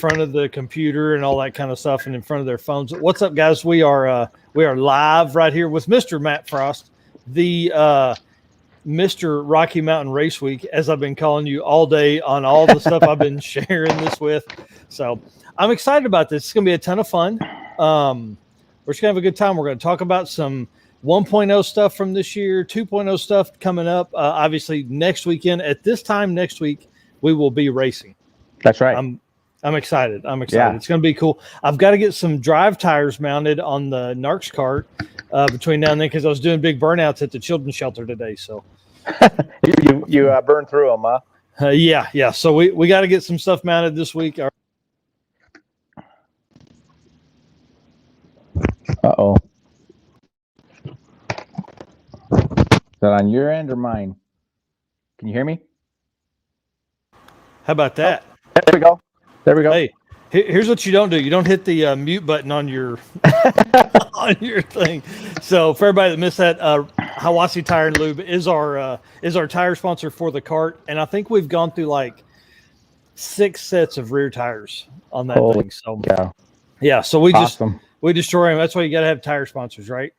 front of the computer and all that kind of stuff and in front of their phones. What's up, guys? We are live right here with Mr. Matt Frost, the Mr. Rocky Mountain Race Week, as I've been calling you all day on all the stuff I've been sharing this with. So I'm excited about this. It's going to be a ton of fun. We're just going to have a good time. We're going to talk about some 1.0 stuff from this year, 2.0 stuff coming up. Obviously, next weekend, at this time next week, we will be racing. That's right. I'm excited. Yeah. It's going to be cool. I've got to get some drive tires mounted on the Narcs cart between now and then because I was doing big burnouts at the children's shelter today. So you burned through them, huh? Yeah. So we got to get some stuff mounted this week. Uh-oh. Is that on your end or mine? Can you hear me? How about that? Oh, there we go. Hey, here's what you don't do. You don't hit the mute button on your on your thing. So for everybody that missed that, Hawassi Tire and Lube is our tire sponsor for the cart, and I think we've gone through like 6 sets of rear tires on that thing. So yeah. So we destroy them. That's why you got to have tire sponsors, right?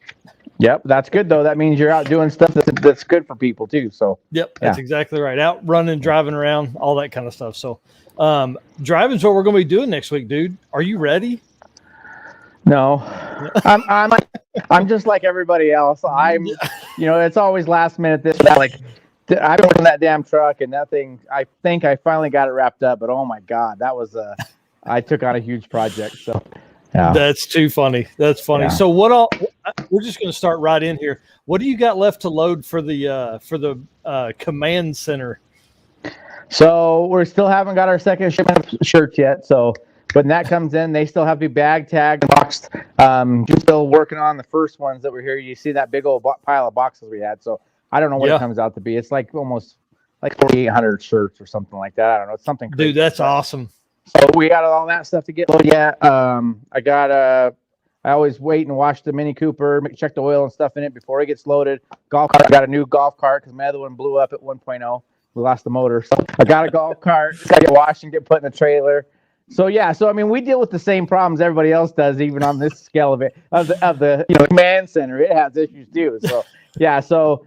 Yep, that's good though. That means you're out doing stuff that's good for people too. So yep, that's exactly right. Out running, driving around, all that kind of stuff. So driving is what we're going to be doing next week, dude. Are you ready? No, I'm just like everybody else. It's always last minute. I've been working that damn truck and that thing. I think I finally got it wrapped up, but oh my god, that was I took on a huge project. So. Yeah. That's too funny. That's funny. Yeah. So we're just going to start right in here. What do you got left to load for the command center? So we still haven't got our second shipment of shirts yet. So when that comes in, they still have to be bag tagged and boxed. Just still working on the first ones that were here. You see that big old pile of boxes we had. So I don't know what it comes out to be. It's like almost like 4,800 shirts or something like that. I don't know. It's something crazy. Dude, that's awesome. So we got all that stuff to get loaded yet. I always wait and wash the Mini Cooper, check the oil and stuff in it before it gets loaded. Golf cart, I got a new golf cart because my other one blew up at 1.0. We lost the motor. So I got a golf cart, got to get washed and get put in the trailer. So I mean, we deal with the same problems everybody else does, even on this scale of the command center. It has issues too. So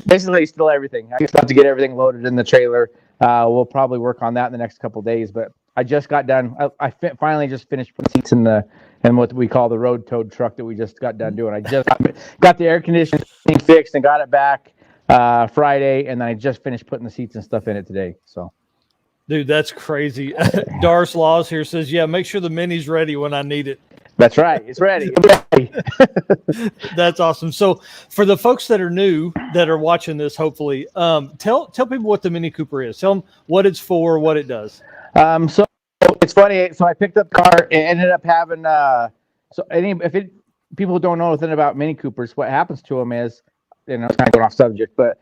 basically still everything. I just have to get everything loaded in the trailer. We'll probably work on that in the next couple of days, but I just got done. I finally just finished putting seats in what we call the road towed truck that we just got done doing. I just got the air conditioning fixed and got it back Friday, and then I just finished putting the seats and stuff in it today. So, dude, that's crazy. Doris Laws here says, "Yeah, make sure the Mini's ready when I need it." That's right. It's ready. That's awesome. So for the folks that are new that are watching this, hopefully, tell people what the Mini Cooper is. Tell them what it's for, what it does. So it's funny. So I picked up the car and ended up having people who don't know anything about Mini Coopers, what happens to them is, it's kind of going off subject, but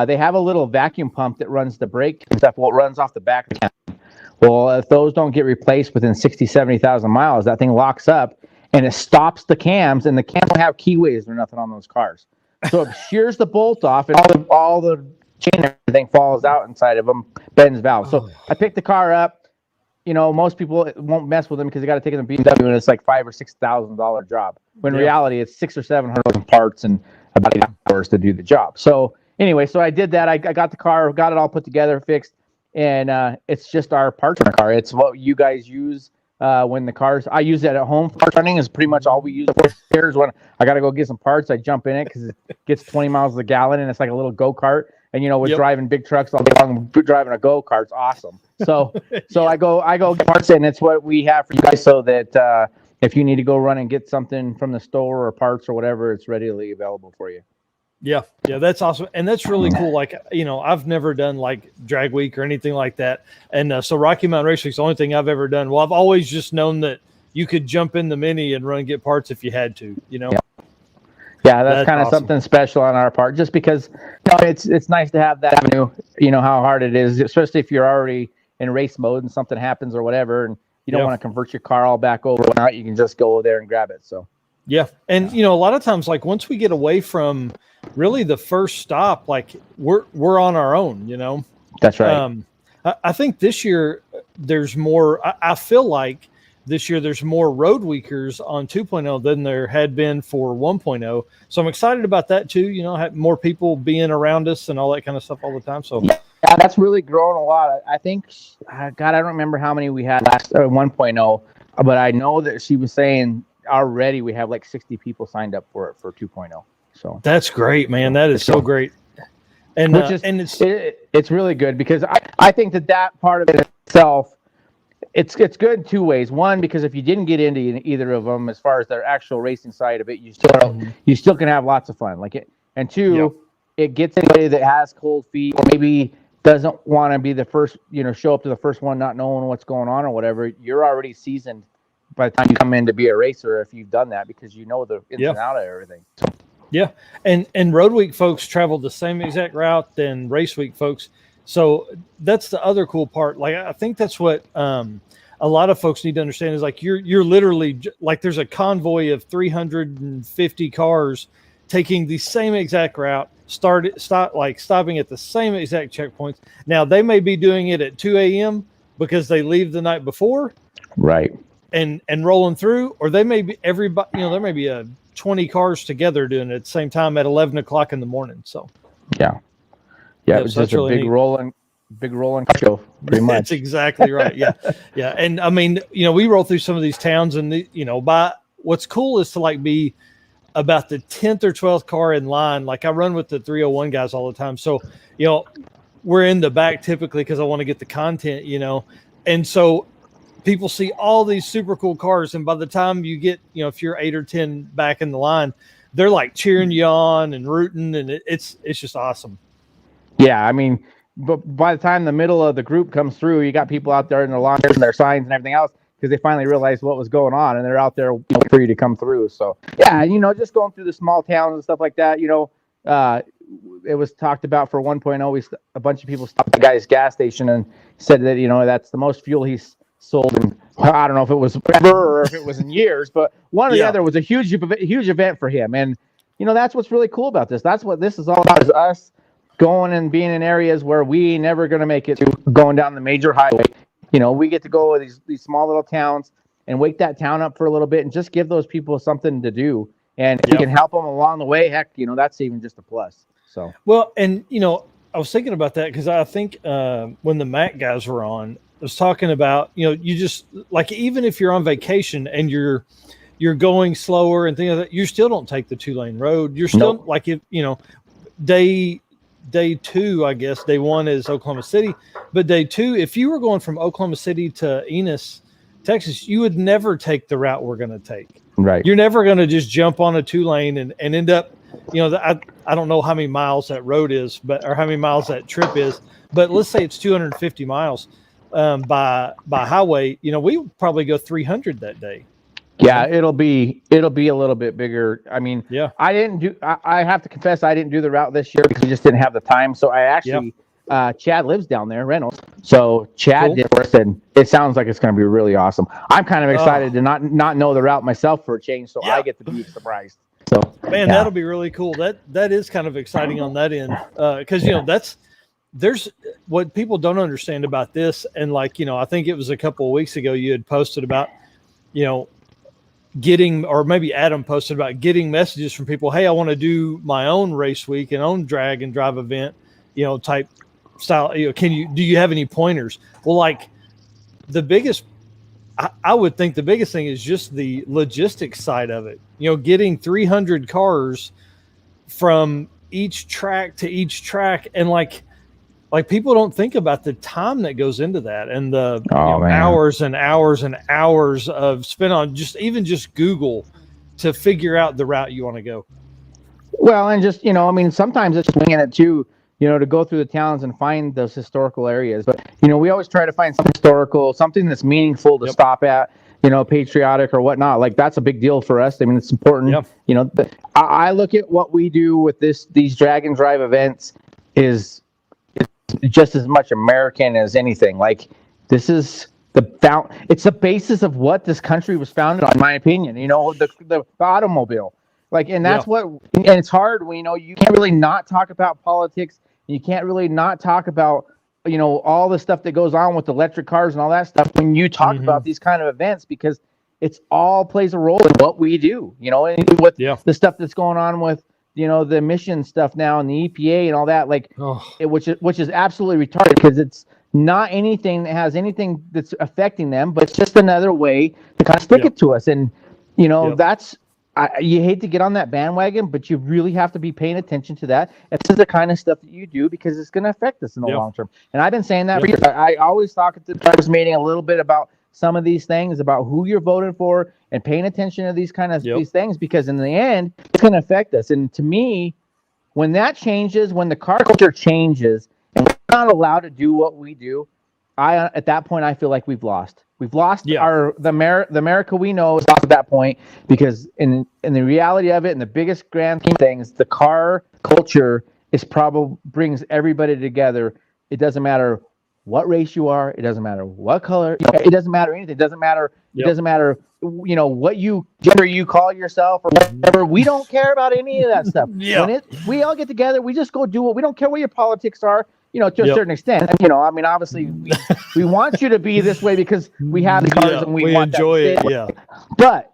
they have a little vacuum pump that runs the brake and stuff. Well, it runs off the back of the cam. Well, if those don't get replaced within 60, 70,000 miles, that thing locks up and it stops the cams, and the cams don't have keyways or nothing on those cars. So it shears the bolt off, and all the chain and everything falls out inside of them, bends valve. So I picked the car up. Most people won't mess with them because they got to take it to BMW, and it's like $5,000 or $6,000 job. When in reality, it's 600 or 700 parts and about 8 hours to do the job. So anyway, I did that. I got the car, got it all put together, fixed. And it's just our parts in the car. It's what you guys use when the cars. I use it at home. Parts running is pretty much all we use. Here's when I got to go get some parts. I jump in it because it gets 20 miles a gallon, and it's like a little go-kart. And with driving big trucks all day long, driving a go-kart's awesome. So I go get parts in. It's what we have for you guys, so that if you need to go run and get something from the store or parts or whatever, it's readily available for you. Yeah, that's awesome. And that's really cool. Like, I've never done like drag week or anything like that. And so Rocky Mountain Racing is the only thing I've ever done. Well, I've always just known that you could jump in the Mini and run and get parts if you had to, Yeah, that's kind of awesome. Something special on our part, just because it's nice to have that avenue. How hard it is, especially if you're already in race mode and something happens or whatever, and you don't want to convert your car all back over. You can just go there and grab it. So. Yeah. And, a lot of times, like once we get away from really the first stop, like we're on our own, That's right. I think this year there's more. I feel like this year there's more road weekers on 2.0 than there had been for 1.0. So I'm excited about that too. Have more people being around us and all that kind of stuff all the time. So yeah, that's really grown a lot. I think, God, I don't remember how many we had last 1.0, but I know that she was saying already we have like 60 people signed up for it for 2.0. So that's great, man. That is so great. And it's really good because I think that part of it itself, it's good in two ways. One, because if you didn't get into either of them, as far as their actual racing side of it, you still can have lots of fun. And two, it gets anybody that has cold feet or maybe doesn't want to be the first, show up to the first one not knowing what's going on or whatever. You're already seasoned by the time you come in to be a racer if you've done that because you know the ins and out of everything. Yeah, and Road Week folks travel the same exact route than Race Week folks. So that's the other cool part. Like I think that's what a lot of folks need to understand is like you're literally like there's a convoy of 350 cars taking the same exact route, stopping at the same exact checkpoints. Now they may be doing it at 2 a.m. because they leave the night before, right? And rolling through, or they may be everybody. There may be 20 cars together doing it at the same time at 11 o'clock in the morning. So yeah, it was just a really big rolling show, pretty much. That's exactly right. Yeah. And I mean, we roll through some of these towns and by what's cool is to be about the 10th or 12th car in line. Like I run with the 301 guys all the time. So, we're in the back typically because I want to get the content, and so people see all these super cool cars. And by the time you get, if you're 8 or 10 back in the line, they're like cheering you on and rooting. And it's just awesome. Yeah. I mean, but by the time the middle of the group comes through, you got people out there in their lawns and their signs and everything else because they finally realized what was going on and they're out there for you to come through. So yeah, just going through the small towns and stuff like that, it was talked about for 1.0. A bunch of people stopped at the guy's gas station and said that, that's the most fuel he's sold in, I don't know if it was ever or if it was in years, but one or the other was a huge event for him. And, that's what's really cool about this. That's what this is all about, is us going and being in areas where we never going to make it to going down the major highway. We get to go to these small little towns and wake that town up for a little bit and just give those people something to do. And if you can help them along the way, heck, that's even just a plus. So, well, and, I was thinking about that because I think when the Mac guys were on, I was talking about, you just even if you're on vacation and you're going slower and things like that, you still don't take the 2-lane road. You're still day 2, I guess day 1 is Oklahoma City, but day 2, if you were going from Oklahoma City to Enos, Texas, you would never take the route we're going to take. Right. You're never going to just jump on a 2-lane and end up, I don't know how many miles that road is, or how many miles that trip is, but let's say it's 250 miles by highway. We would probably go 300 that day. Yeah, it'll be a little bit bigger. I mean, I have to confess I didn't do the route this year because we just didn't have the time. So I actually, Chad lives down there, Reynolds. So Chad did for us, and it sounds like it's going to be really awesome. I'm kind of excited to not know the route myself for a change, so I get to be surprised. So man, that'll be really cool. That is kind of exciting on that end because there's what people don't understand about this, and I think it was a couple of weeks ago you had posted about getting, or maybe Adam posted about getting messages from people, hey, I want to do my own race week and own drag and drive event, type style. Do you have any pointers? Well, the biggest, I would think the biggest thing is just the logistics side of it. Getting 300 cars from each track to each track, and people don't think about the time that goes into that and the hours and hours and hours of spent on just Google to figure out the route you want to go. Well, and just, sometimes it's winging it too, to go through the towns and find those historical areas. But, we always try to find something historical, something that's meaningful to stop at, patriotic or whatnot. That's a big deal for us. I mean, it's important. Yep. I look at what we do with these drag and drive events is just as much American as anything. This is it's the basis of what this country was founded on, in my opinion. The automobile. And that's what, and it's hard when you can't really not talk about politics. You can't really not talk about all the stuff that goes on with electric cars and all that stuff when you talk about these kind of events, because it's all plays a role in what we do, and with the stuff that's going on with, the emission stuff now and the EPA and all that, which is absolutely retarded, because it's not anything that has anything that's affecting them, but it's just another way to kind of stick it to us. And, that's, you hate to get on that bandwagon, but you really have to be paying attention to that. And this is the kind of stuff that you do, because it's going to affect us in the long term. And I've been saying that for years. I always talk at the drivers meeting a little bit about some of these things, about who you're voting for and paying attention to these kind of these things, because in the end, it's going to affect us. And to me, when that changes, when the car culture changes and we're not allowed to do what we do, at that point, I feel like we've lost. We've lost the America we know is lost at that point, because in the reality of it, in the biggest grand scheme of things, the car culture brings everybody together. It doesn't matter what race you are. It doesn't matter what color. It doesn't matter anything. It doesn't matter. It doesn't matter. What gender you call yourself or whatever. We don't care about any of that stuff. When we all get together, we just go do what we don't care what your politics are. To a certain extent. Obviously, we want you to be this way because we have the cars and we want enjoy that it. But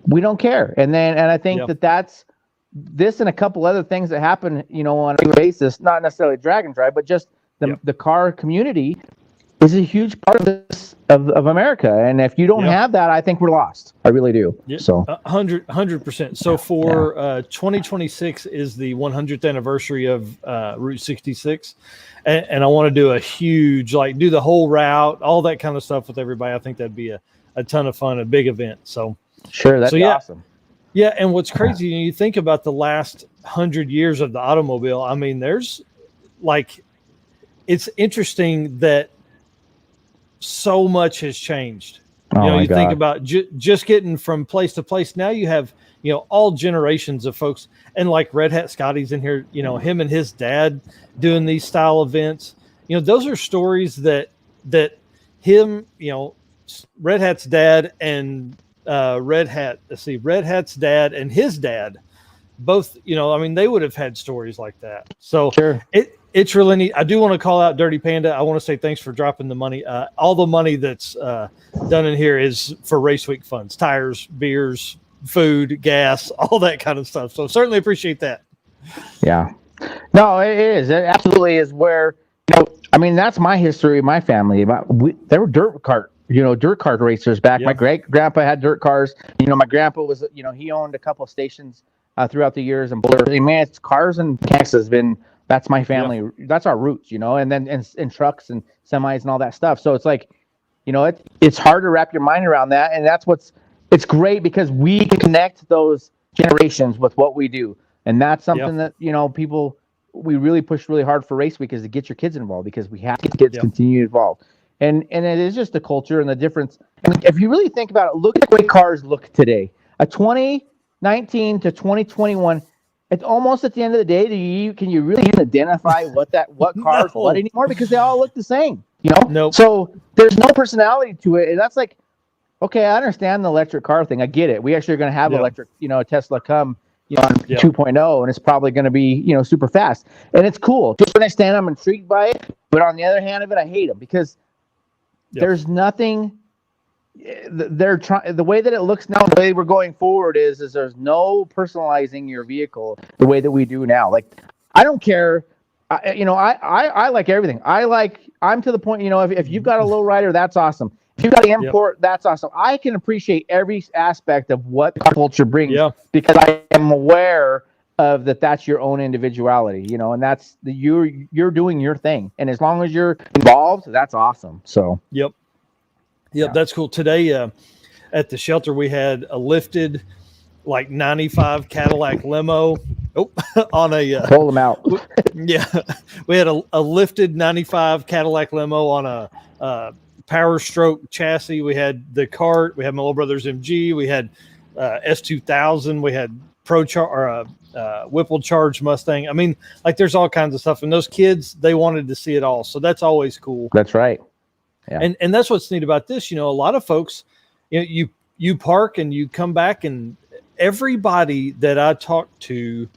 we don't care. And I think that's this and a couple other things that happen, on a regular basis, not necessarily drag and drive, but just the car community is a huge part of this of America. And if you don't have that, I think we're lost. I really do. So 100%. So for 2026 is the 100th anniversary of Route 66. And I want to do a huge, do the whole route, all that kind of stuff with everybody. I think that'd be a ton of fun, a big event. So sure, that'd be awesome. Yeah, and what's crazy, you think about the last 100 years of the automobile. I mean, there's it's interesting that so much has changed. You think about just getting from place to place. Now you have, all generations of folks, and like Red Hat Scotty's in here, him and his dad doing these style events. Those are stories that him, Red Hat's dad and Red Hat's dad and his dad both, they would have had stories like that. So sure. It's really neat. I do want to call out Dirty Panda. I want to say thanks for dropping the money. All the money that's done in here is for Race Week funds, tires, beers, food, gas, all that kind of stuff. So certainly appreciate that. Yeah. No, it is. It absolutely is where, that's my history, my family. There were dirt cart racers back. My great grandpa had dirt cars. My grandpa was, he owned a couple of stations throughout the years. And man, it's cars and mechanics has been, that's my family. Yeah. That's our roots, and then and trucks and semis and all that stuff. So it's it's hard to wrap your mind around that. And it's great because we can connect those generations with what we do. And that's something that, we really push really hard for Race Week, is to get your kids involved, because we have to get kids continue involved. And it is just the culture and the difference. And if you really think about it, look at the way cars look today. A 2019 to 2021, it's almost at the end of the day, can you really even identify what cars what anymore? Because they all look the same, Nope. So there's no personality to it. And that's okay, I understand the electric car thing. I get it. We actually are going to have electric, a Tesla come, on 2.0, and it's probably going to be, super fast. And it's cool. To an extent, I'm intrigued by it. But on the other hand of it, I hate them, because there's nothing. They're trying, the way that it looks now, the way we're going forward is there's no personalizing your vehicle the way that we do now. I don't care. I like everything. I'm to the point, if you've got a low rider, that's awesome. If you've got an import, that's awesome. I can appreciate every aspect of what culture brings because I am aware of that's your own individuality, and that's you're doing your thing. And as long as you're involved, that's awesome. So, Yep, that's cool. Today at the shelter, we had a lifted 95 Cadillac limo. On a pull them out. We had a lifted 95 Cadillac limo on a Power Stroke chassis. We had the cart. We had my little brother's MG. We had S2000. We had Whipple Charge Mustang. I mean, there's all kinds of stuff. And those kids, they wanted to see it all. So that's always cool. That's right. Yeah. And that's what's neat about this. A lot of folks, you park and you come back, and everybody that I talked to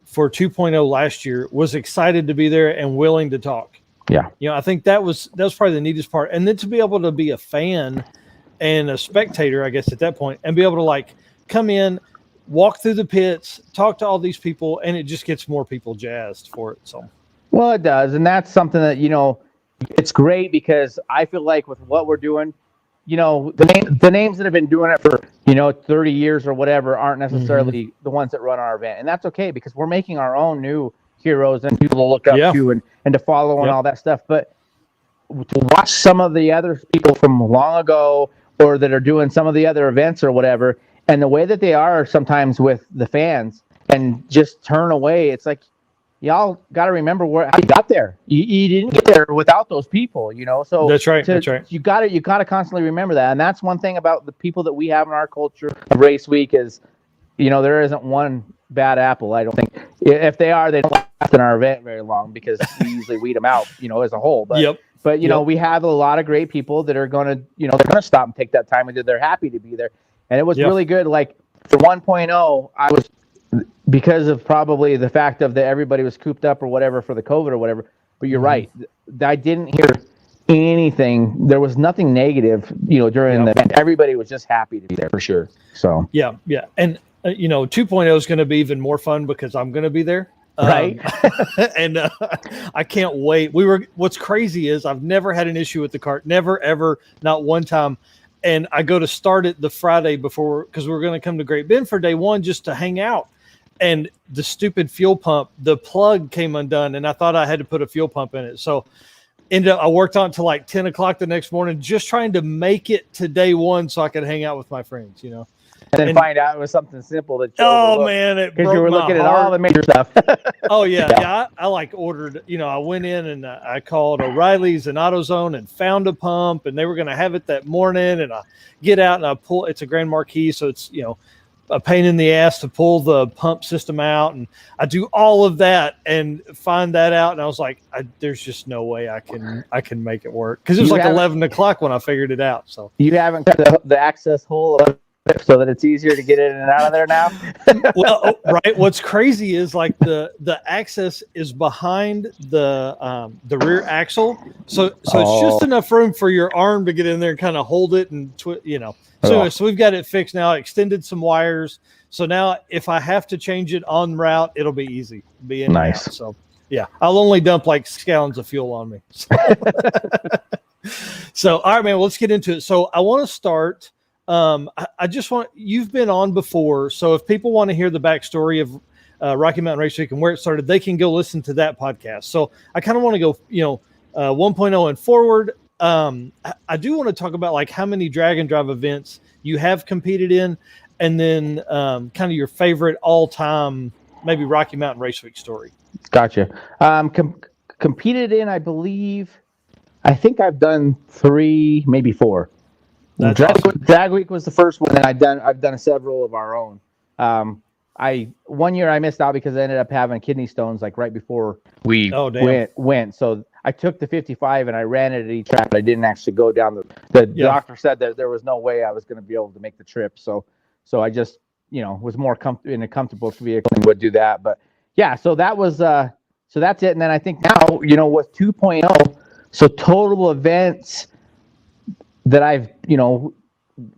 for 2.0 last year was excited to be there and willing to talk. Yeah. I think that was probably the neatest part. And then to be able to be a fan and a spectator, I guess, at that point, and be able to like come in, walk through the pits, talk to all these people, and it just gets more people jazzed for it. So, well, it does. And that's something that, it's great because I feel like with what we're doing, the names that have been doing it for, 30 years or whatever aren't necessarily the ones that run our event. And that's okay because we're making our own new heroes and people to look up to and to follow and all that stuff. But to watch some of the other people from long ago or that are doing some of the other events or whatever, and the way that they are sometimes with the fans and just turn away, it's like, y'all got to remember how you got there. You didn't get there without those people, So that's right. That's right. You got to constantly remember that. And that's one thing about the people that we have in our culture of Race Week is, there isn't one bad apple. I don't think. If they are, they don't last in our event very long because we usually weed them out, as a whole. But we have a lot of great people that are going to, they're going to stop and take that time and they're happy to be there. And it was really good. Like for 1.0, I was, because of probably the fact of that everybody was cooped up or whatever for the COVID or whatever. But you're right. I didn't hear anything. There was nothing negative, during the event. Everybody was just happy to be there for sure. So yeah. And 2.0 is going to be even more fun because I'm going to be there. Right. And I can't wait. What's crazy is I've never had an issue with the cart. Never, ever, not one time. And I go to start it the Friday before because we're going to come to Great Bend for day one just to hang out. And the stupid fuel pump, the plug came undone, and I thought I had to put a fuel pump in it. So I worked on till like 10 o'clock the next morning, just trying to make it to day one so I could hang out with my friends, And then find out it was something simple that man, it broke because you were looking at all the major stuff. Oh yeah. I like ordered, I went in and I called O'Reilly's and AutoZone and found a pump, and they were going to have it that morning. And I get out and I pull. It's a Grand Marquis, so it's a pain in the ass to pull the pump system out, and I do all of that and find that out. And I was like, there's just no way I can make it work because it was like 11 o'clock when I figured it out. So you haven't cut the access hole so that it's easier to get in and out of there now. Well, right. What's crazy is like the access is behind the rear axle, so it's just enough room for your arm to get in there and kind of hold it and So we've got it fixed now. Extended some wires, so now if I have to change it en route, it'll be easy. Be in nice. And out. So yeah, I'll only dump like 6 gallons of fuel on me. So all right, man. Let's get into it. So I want to start. I just you've been on before, so if people want to hear the backstory of Rocky Mountain Race Week and where it started, they can go listen to that podcast. So I kind of want to go, 1.0 and forward. I do want to talk about like how many drag and drive events you have competed in, and then kind of your favorite all-time, maybe Rocky Mountain Race Week story. Gotcha. Competed in, I think I've done 3, maybe 4. Drag Week was the first one, and I've done several of our own. One year I missed out because I ended up having kidney stones like right before we went. So I took the 55 and I ran it at each track, but I didn't actually go down the doctor said that there was no way I was going to be able to make the trip. So I just, was more in a comfortable vehicle and would do that. But yeah, so that was, so that's it. And then I think now, with 2.0, so total events that I've,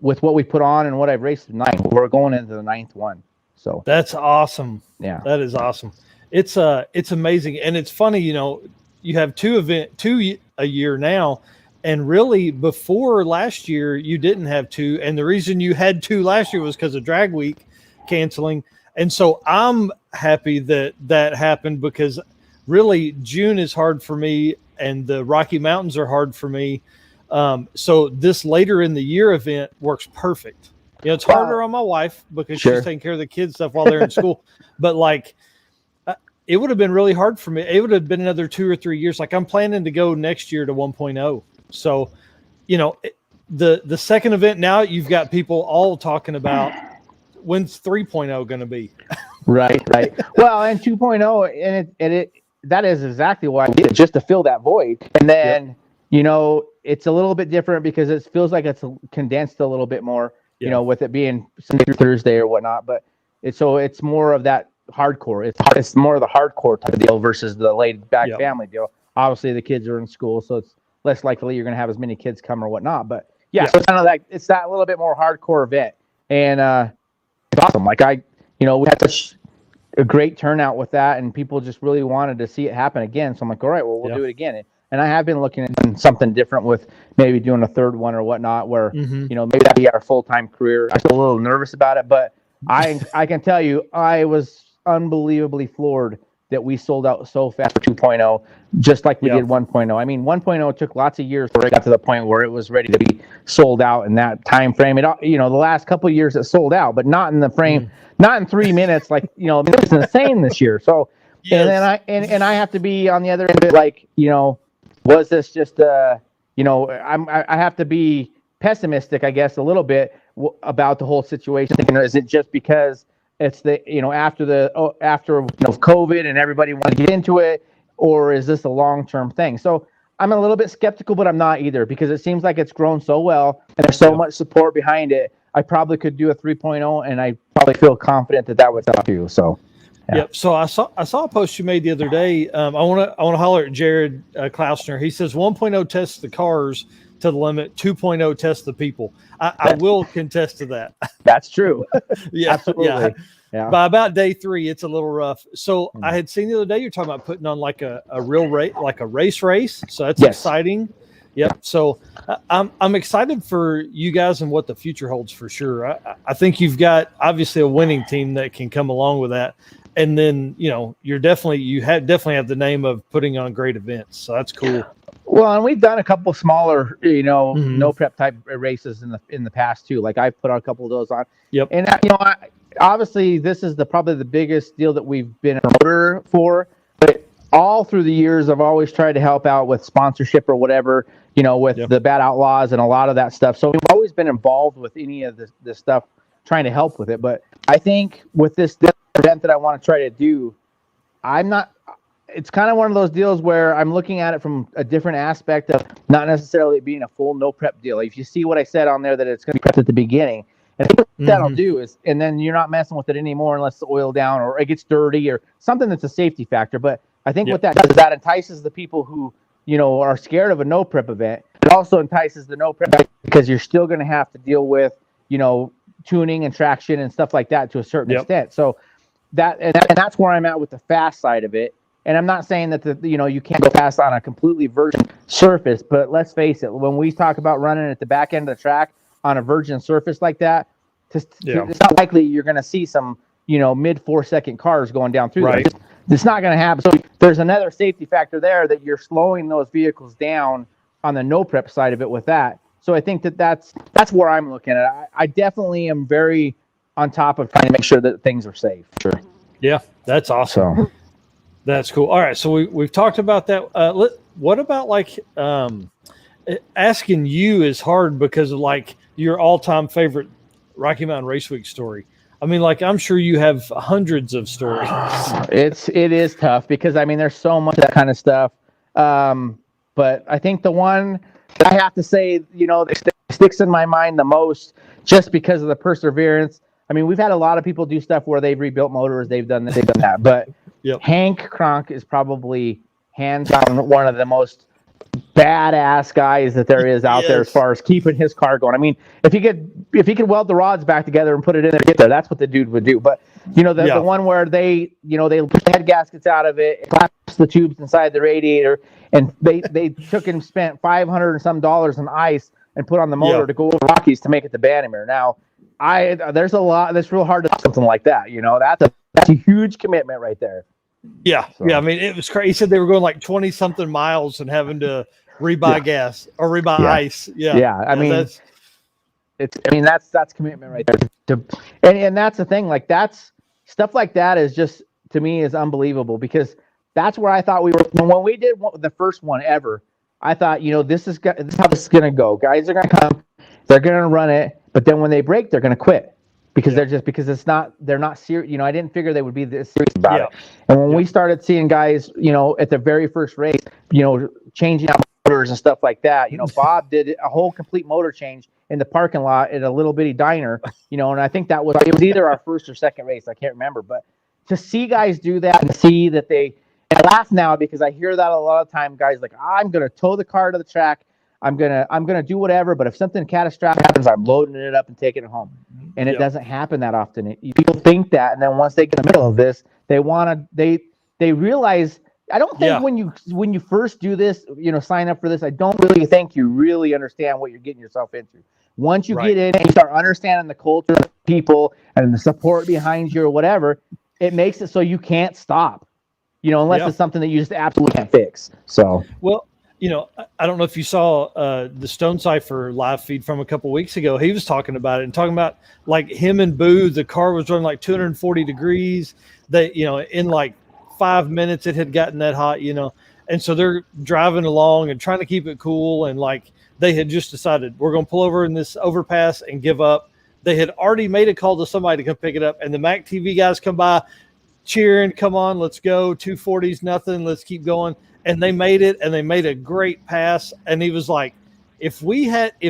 with what we put on and what I've raced 9, we're going into the 9th one. So that's awesome. Yeah, that is awesome. It's amazing. And it's funny, you have 2 a year now, and really before last year, you didn't have 2. And the reason you had 2 last year was because of Drag Week canceling. And so I'm happy that happened because really June is hard for me and the Rocky Mountains are hard for me. So this later in the year event works perfect. It's harder on my wife because she's taking care of the kids stuff while they're in school. But like, it would have been really hard for me. It would have been another 2 or 3 years. Like I'm planning to go next year to 1.0. So, the second event now you've got people all talking about when's 3.0 going to be. Right. Well, and 2.0, and that is exactly why I did it, just to fill that void. And then, it's a little bit different because it feels like it's condensed a little bit more, with it being Sunday through Thursday or whatnot. But it's more of that hardcore. It's more of the hardcore type of deal versus the laid back family deal. obviously the kids are in school, so it's less likely you're going to have as many kids come or whatnot. But yeah, so it's kind of like it's that little bit more hardcore event, and it's awesome. Like we had such a great turnout with that, and people just really wanted to see it happen again. So I'm like, all right, well, we'll do it again. And I have been looking at something different with maybe doing a third one or whatnot, where maybe that'd be our full-time career. I'm still a little nervous about it, but I can tell you, I was unbelievably floored that we sold out so fast for 2.0, just like we did 1.0. I mean, 1.0 took lots of years before it got to the point where it was ready to be sold out in that time frame. It, the last couple of years it sold out, but not in the frame, not in 3 minutes. Like, it was insane this year. So, and then I have to be on the other end of it, like, was this just I have to be pessimistic, I guess, a little bit about the whole situation. Is it just because it's after COVID and everybody wants to get into it, or is this a long-term thing? So I'm a little bit skeptical, but I'm not either, because it seems like it's grown so well and there's so much support behind it. I probably could do a 3.0, and I probably feel confident that would help you. So. Yeah. Yep. So I saw a post you made the other day. I want to holler at Jared Klausner. He says 1.0 tests the cars to the limit, 2.0 tests the people. I will contest to that. That's true. Yeah, absolutely. Yeah. By about day 3, it's a little rough. So I had seen the other day you're talking about putting on like a real race, like a race. So that's exciting. Yep. So I'm excited for you guys and what the future holds for sure. I think you've got obviously a winning team that can come along with that. And then, you definitely have the name of putting on great events. So that's cool. Well, and we've done a couple smaller, no prep type races in the past too. Like I put on a couple of those on. Yep. And obviously this is probably the biggest deal that we've been a promoter for. But all through the years, I've always tried to help out with sponsorship or whatever, with the Bad Outlaws and a lot of that stuff. So we've always been involved with any of this stuff, trying to help with it. But I think with this event that I want to try to do, it's kind of one of those deals where I'm looking at it from a different aspect of not necessarily being a full no prep deal. If you see what I said on there, that it's going to be prepped at the beginning, and what that'll do is, and then you're not messing with it anymore unless the oil down or it gets dirty or something that's a safety factor. But I think what that does is that entices the people who, are scared of a no prep event. It also entices the no prep because you're still going to have to deal with, tuning and traction and stuff like that to a certain extent. So that's where I'm at with the fast side of it. And I'm not saying that you can't go fast on a completely virgin surface, but let's face it, when we talk about running at the back end of the track on a virgin surface like that, it's not likely you're going to see some mid 4-second cars going down through there. It's not going to happen. So there's another safety factor there, that you're slowing those vehicles down on the no prep side of it with that. So I think that's where I'm looking at it. I definitely am very on top of trying to make sure that things are safe. Sure. Yeah, that's awesome. So. That's cool. All right, so we've talked about that. What about like asking you is hard because of like your all-time favorite Rocky Mountain Race Week story. I mean, like I'm sure you have hundreds of stories. It is tough because there's so much of that kind of stuff. But I think the one that I have to say, that sticks in my mind the most, just because of the perseverance. We've had a lot of people do stuff where they've rebuilt motors, they've done this, they've done that, but Hank Kronk is probably hands down one of the most badass guys that there is out there as far as keeping his car going. If he could weld the rods back together and put it in there, that's what the dude would do. But the one where they push the head gaskets out of it, collapse the tubes inside the radiator, and they took and spent $500 and some on ice and put on the motor to go over Rockies to make it to Bannerman. Now, there's a lot that's real hard to do something like that. That's a huge commitment right there. Yeah. So. Yeah. It was crazy. He said they were going like 20 something miles and having to rebuy gas or rebuy ice. Yeah. Yeah. That's commitment right there. And that's the thing. Like that's stuff like that is just, to me, is unbelievable, because that's where I thought we were when we did the first one ever. I thought, this is how this is going to go. Guys are going to come, they're going to run it, but then when they break, they're going to quit. Because they're not serious. I didn't figure they would be this serious about it. And when we started seeing guys, at the very first race, changing out motors and stuff like that, Bob did a whole complete motor change in the parking lot at a little bitty diner, and I think it was either our first or second race. I can't remember, but to see guys do that and see that they, And I laugh now because I hear that a lot of time. Guys like, I'm gonna tow the car to the track. I'm gonna do whatever. But if something catastrophic happens, I'm loading it up and taking it home. And it doesn't happen that often. People think that, and then once they get in the middle of this, they realize. I don't think when you first do this, sign up for this, I don't really think you really understand what you're getting yourself into. Once you get in and you start understanding the culture of people and the support behind you or whatever, it makes it so you can't stop, unless it's something that you just absolutely can't fix. So, well, I don't know if you saw the Stone Cipher live feed from a couple weeks ago. He was talking about it and talking about like him and Boo, the car was running like 240 degrees. They, in like 5 minutes it had gotten that hot, and so they're driving along and trying to keep it cool. And like they had just decided we're going to pull over in this overpass and give up. They had already made a call to somebody to come pick it up, and the Mac TV guys come by cheering, come on, let's go. 240's nothing. Let's keep going. And they made it, and they made a great pass. And he was like, if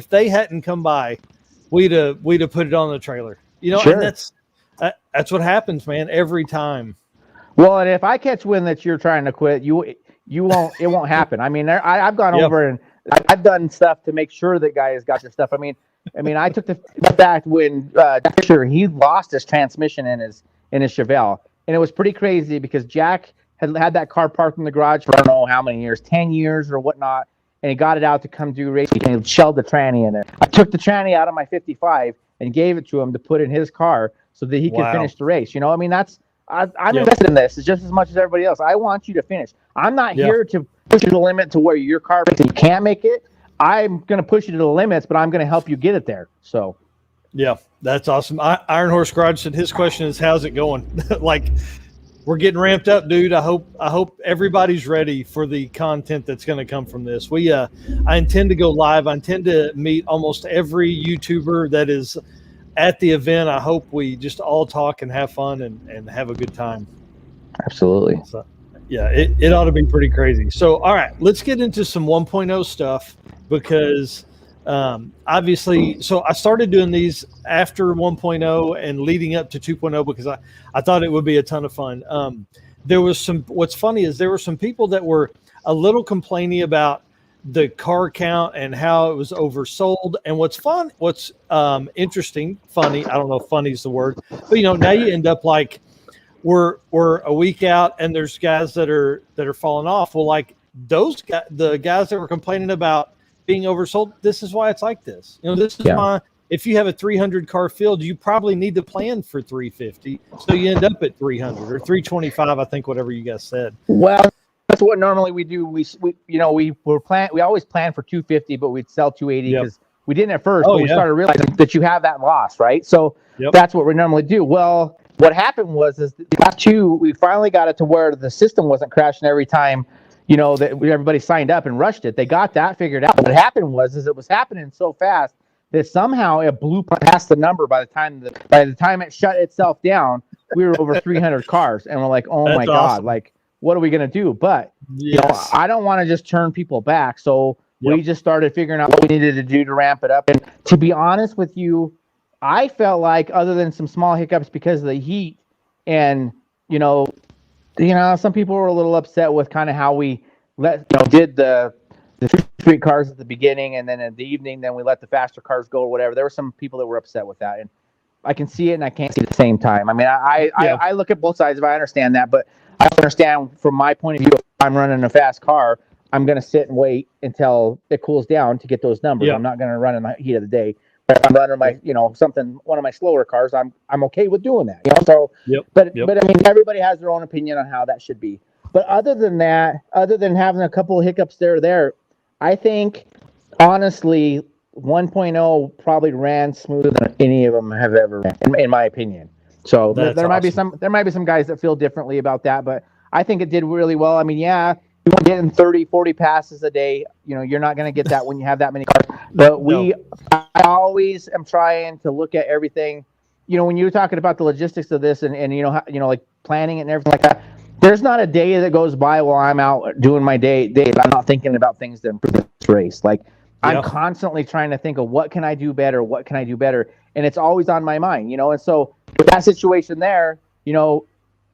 they hadn't come by, we'd have put it on the trailer, Sure. And that's what happens, man, every time. Well, and if I catch wind that you're trying to quit, it won't happen. I mean, I've gone over and I've done stuff to make sure that guys got their stuff. I mean, I took the fact when he lost his transmission in his Chevelle, and it was pretty crazy because Jack had that car parked in the garage for I don't know how many years, 10 years or whatnot, and he got it out to come do racing, and he shelled the tranny in it. I took the tranny out of my 55 and gave it to him to put in his car so that he could finish the race. I'm invested in this just as much as everybody else. I want you to finish. I'm not here to push you to the limit to where your car you can't make it. I'm going to push you to the limits, but I'm going to help you get it there. So, yeah, that's awesome. Iron Horse Garage said his question is, how's it going? Like, we're getting ramped up, dude. I hope everybody's ready for the content that's going to come from this. I intend to go live. I intend to meet almost every YouTuber that is at the event. I hope we just all talk and have fun and have a good time. Absolutely. So, yeah, it ought to be pretty crazy. So, all right, let's get into some 1.0 stuff because obviously, so I started doing these after 1.0 and leading up to 2.0 because I thought it would be a ton of fun. What's funny is there were some people that were a little complaining about the car count and how it was oversold. And what's interesting, funny, I don't know if funny is the word, but now you end up like we're a week out and there's guys that are falling off. Well, like those guys, the guys that were complaining about being oversold, this is why it's like this. This is why if you have a 300 car field, you probably need to plan for 350. So you end up at 300 or 325, I think, whatever you guys said. Well, that's what normally we do. We always plan for 250, but we'd sell 280 because we didn't at first, but we started realizing that you have that loss, right? So that's what we normally do. Well, what happened was we finally got it to where the system wasn't crashing every time, that everybody signed up and rushed it. They got that figured out. What happened was it was happening so fast that somehow it blew past the number. By the time it shut itself down, we were over 300 cars, and we're like, oh my God, like, what are we going to do? But, I don't want to just turn people back. So we just started figuring out what we needed to do to ramp it up. And to be honest with you, I felt like other than some small hiccups because of the heat and, some people were a little upset with kind of how we did the street cars at the beginning. And then in the evening, then we let the faster cars go or whatever. There were some people that were upset with that. And I can see it and I can't see it at the same time. I mean, I look at both sides if I understand that, but I understand from my point of view, if I'm running a fast car, I'm going to sit and wait until it cools down to get those numbers. I'm not going to run in the heat of the day. But if I'm running my, one of my slower cars, I'm okay with doing that. So, but I mean, everybody has their own opinion on how that should be. But other than that, other than having a couple of hiccups there, I think honestly, 1.0 probably ran smoother than any of them have ever ran, in my opinion. So there might be some guys that feel differently about that, but I think it did really well. I mean, you want getting 30, 40 passes a day. You're not going to get that when you have that many cars. But I always am trying to look at everything. When you're talking about the logistics of this and like planning it and everything like that, there's not a day that goes by while I'm out doing my day. I'm not thinking about things to improve this race. Like I'm constantly trying to think of what can I do better? What can I do better? And it's always on my mind, And so with that situation there,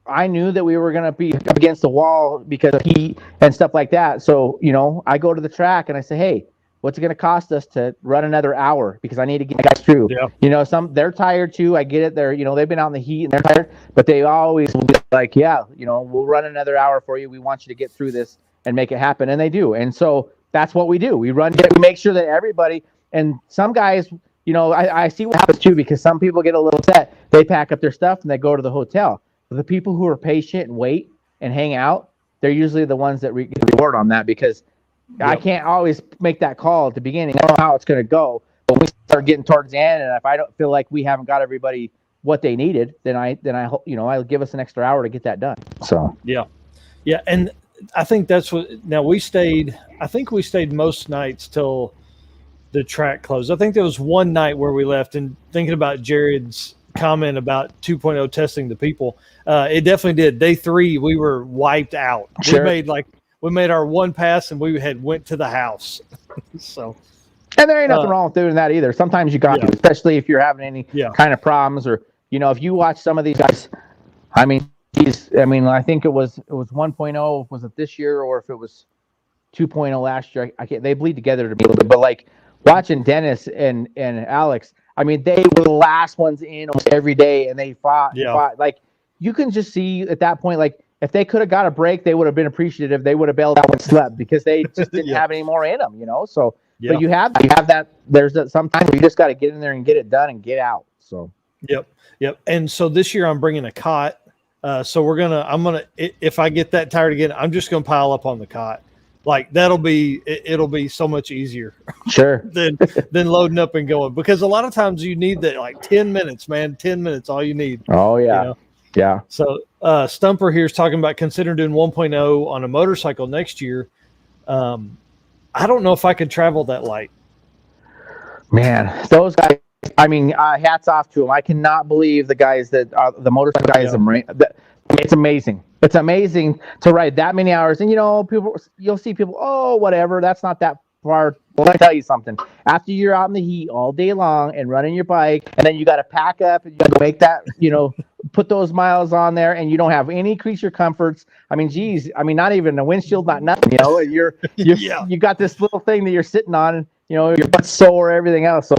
I knew that we were going to be up against the wall because of heat and stuff like that. So, I go to the track and I say, hey, what's it going to cost us to run another hour? Because I need to get the guys through. Yeah. They're tired too. I get it. They've been out in the heat and they're tired, but they always will be like, yeah, we'll run another hour for you. We want you to get through this and make it happen. And they do. And so that's what we do. We make sure that everybody, and some guys, I see what happens too, because some people get a little upset. They pack up their stuff and they go to the hotel. But the people who are patient and wait and hang out, they're usually the ones that get the reward on that, because I can't always make that call at the beginning. I don't know how it's going to go, but when we start getting towards the end, and if I don't feel like we haven't got everybody what they needed, then I'll give us an extra hour to get that done. So yeah, and I think that's what. Now we stayed most nights till the track closed. I think there was one night where we left, and thinking about Jared's comment about 2.0 testing the people, it definitely did. Day 3, we were wiped out. Sure. We made our one pass and we had went to the house. So, and there ain't nothing wrong with doing that either. Sometimes you got to, especially if you're having any kind of problems, or if you watch some of these guys. I think it was 1.0. Was it this year, or if it was 2.0 last year? I can't. They bleed together to me a little bit, but like watching Dennis and Alex. They were the last ones in almost every day, and they fought. Like, you can just see at that point, like, if they could have got a break, they would have been appreciative. They would have bailed out and slept, because they just didn't have any more in them, So, but you have that. There's that sometimes you just got to get in there and get it done and get out. So. Yep. And so this year I'm bringing a cot. So I'm gonna if I get that tired again, I'm just gonna pile up on the cot. Like it'll be so much easier. Sure. than loading up and going, because a lot of times you need that, like 10 minutes, man. 10 minutes, all you need. Oh yeah. Yeah. So Stumper here is talking about considering doing 1.0 on a motorcycle next year. I don't know if I could travel that light. Man, those guys. Hats off to them. I cannot believe the guys that are the motorcycle guys. It's amazing. It's amazing to ride that many hours. And you'll see people, oh, whatever, that's not that far. Well, let me tell you something. After you're out in the heat all day long and running your bike, and then you got to pack up and you got to make that, put those miles on there, and you don't have any creature comforts. Not even a windshield, not nothing. You got this little thing that you're sitting on, and your butt's sore, everything else. So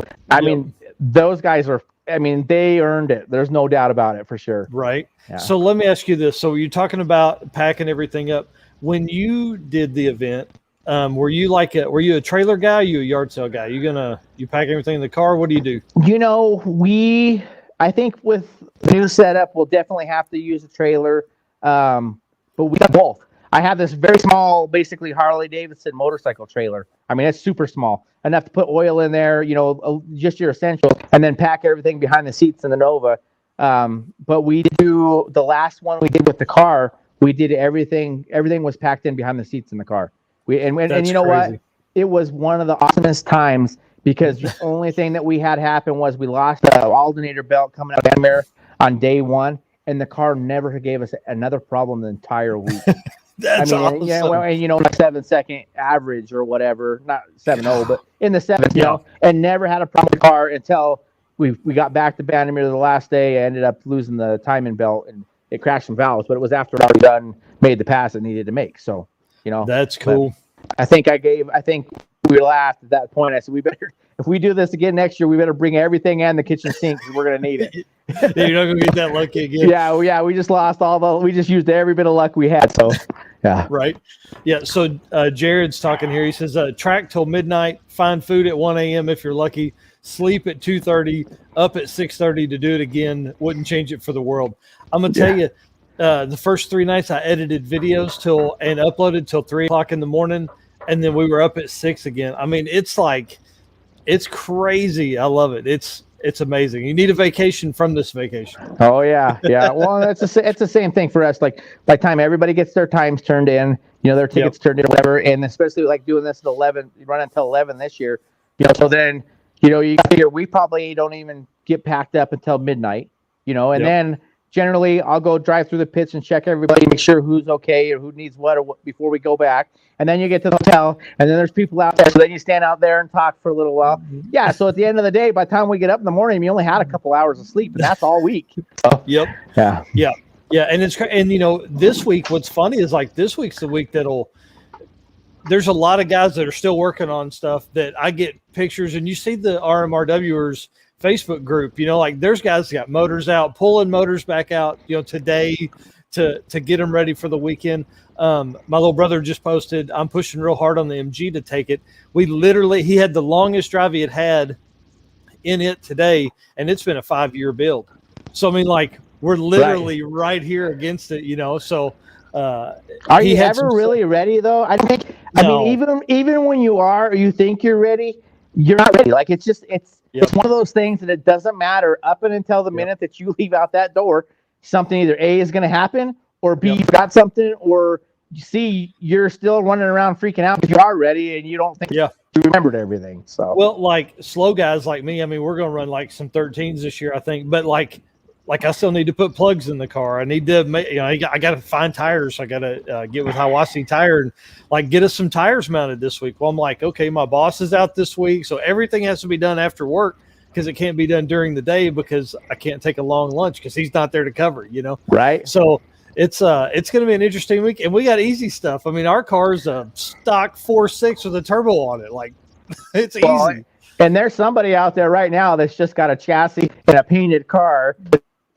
those guys are. They earned it. There's no doubt about it, for sure. Right. Yeah. So let me ask you this. So you're talking about packing everything up. When you did the event, were you a trailer guy? Or you a yard sale guy? You pack everything in the car? What do you do? I think with the new setup, we'll definitely have to use a trailer. But we got both. I have this very small, basically Harley Davidson motorcycle trailer. It's super small, enough to put oil in there, just your essential, and then pack everything behind the seats in the Nova. But we do the last one we did with the car. We did everything. Everything was packed in behind the seats in the car. And you know what? It was one of the awesomest times, because the only thing that we had happen was we lost the alternator belt coming out of there on day 1, and the car never gave us another problem the entire week. That's awesome. Yeah, 7-second average or whatever, not 7.0, but in the 7s, and never had a problem with the car until we got back to Bandimere the last day. I ended up losing the timing belt, and it crashed some valves, but it was after I already made the pass it needed to make. So, that's cool. I think we laughed at that point. I said, if we do this again next year, we better bring everything and the kitchen sink, because we're going to need it. You're not going to get that lucky again. Yeah. We just lost we just used every bit of luck we had. So, yeah. Right. Yeah. So Jared's talking here. He says, track till midnight, find food at 1 a.m. if you're lucky, sleep at 2:30, up at 6:30 to do it again. Wouldn't change it for the world. I'm going to tell you, the first 3 nights I edited videos and uploaded till 3 o'clock in the morning. And then we were up at 6 again. It's crazy. I love it. It's amazing. You need a vacation from this vacation. Oh yeah. Well, it's the same thing for us. Like by the time everybody gets their times turned in, their tickets turned in, whatever, and especially like doing this at 11, run until 11 this year. So then you figure we probably don't even get packed up until midnight. And then generally I'll go drive through the pits and check everybody, make sure who's okay or who needs what before we go back. And then you get to the hotel, and then there's people out there. So then you stand out there and talk for a little while. Yeah. So at the end of the day, by the time we get up in the morning, you only had a couple hours of sleep, and that's all week. So, Yep. Yeah. Yeah, and this week, what's funny is like this week's the week there's a lot of guys that are still working on stuff that I get pictures, and you see the RMRWers Facebook group, like there's guys that got motors out, pulling motors back out, today to get them ready for the weekend. My little brother just posted, I'm pushing real hard on the MG to take it. He had the longest drive he had in it today, and it's been a 5-year build. So, I mean, like, we're literally right here against it, so. Are you ever really ready, though? I mean, even when you think you're ready, you're not ready. Like, it's one of those things that it doesn't matter up until the minute that you leave out that door. Something either A is going to happen, or B, you got something, or C, you're still running around freaking out because you are ready and you don't think you remembered everything. So, well, like slow guys like me, I mean, we're going to run like some 13s this year, I think, but like I still need to put plugs in the car. I need to make, I got to find tires. I got to get with Hawassi Tire and like get us some tires mounted this week. Well, I'm like, okay, my boss is out this week, so everything has to be done after work because it can't be done during the day because I can't take a long lunch because he's not there to cover, Right. So it's going to be an interesting week, and we got easy stuff. I mean, our car's a stock 4.6 with a turbo on it. Like, it's easy. And there's somebody out there right now that's just got a chassis and a painted car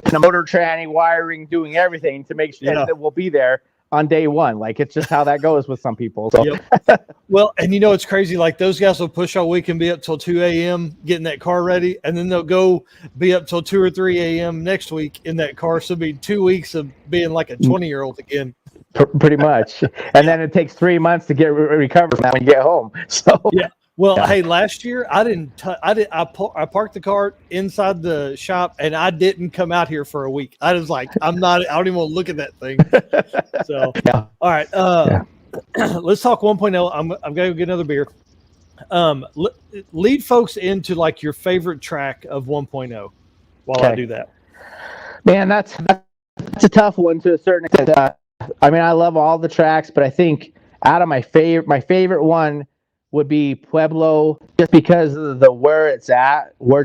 and a motor tranny, wiring, doing everything to make sure that we'll be there on day one. Like, it's just how that goes with some people. So. Yep. Well, and it's crazy. Like, those guys will push all week and be up till 2 a.m. getting that car ready, and then they'll go be up till 2 or 3 a.m. next week in that car. So it'll be 2 weeks of being like a 20-year-old again. Pretty much. And then it takes 3 months to get recovered from that when you get home. So yeah. Well, hey, last year I parked the car inside the shop and I didn't come out here for a week. I was like, I don't even want to look at that thing. So, all right. Let's talk 1.0. I'm going to go get another beer. Lead folks into like your favorite track of 1.0 while I do that. Man, that's a tough one to a certain extent. I mean, I love all the tracks, but I think out of my favorite one would be Pueblo, just because of where it's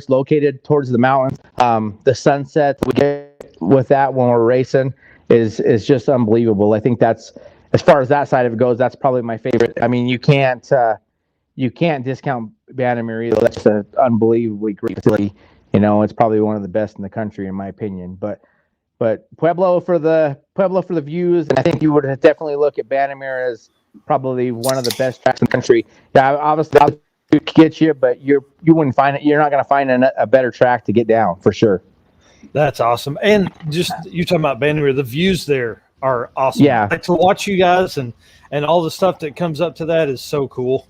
located towards the mountains. The sunset we get with that when we're racing is just unbelievable. I think that's, as far as that side of it goes, that's probably my favorite. I mean, you can't discount Bannerman either. That's an unbelievably great facility. It's probably one of the best in the country in my opinion. But Pueblo for the views, and I think you would definitely look at Bannerman as probably one of the best tracks in the country. Yeah, obviously I'll get you, but you wouldn't find it. You're not going to find a better track to get down for sure. That's awesome. And just you talking about Bannerman, the views there are awesome. Yeah, like to watch you guys and all the stuff that comes up to that is so cool.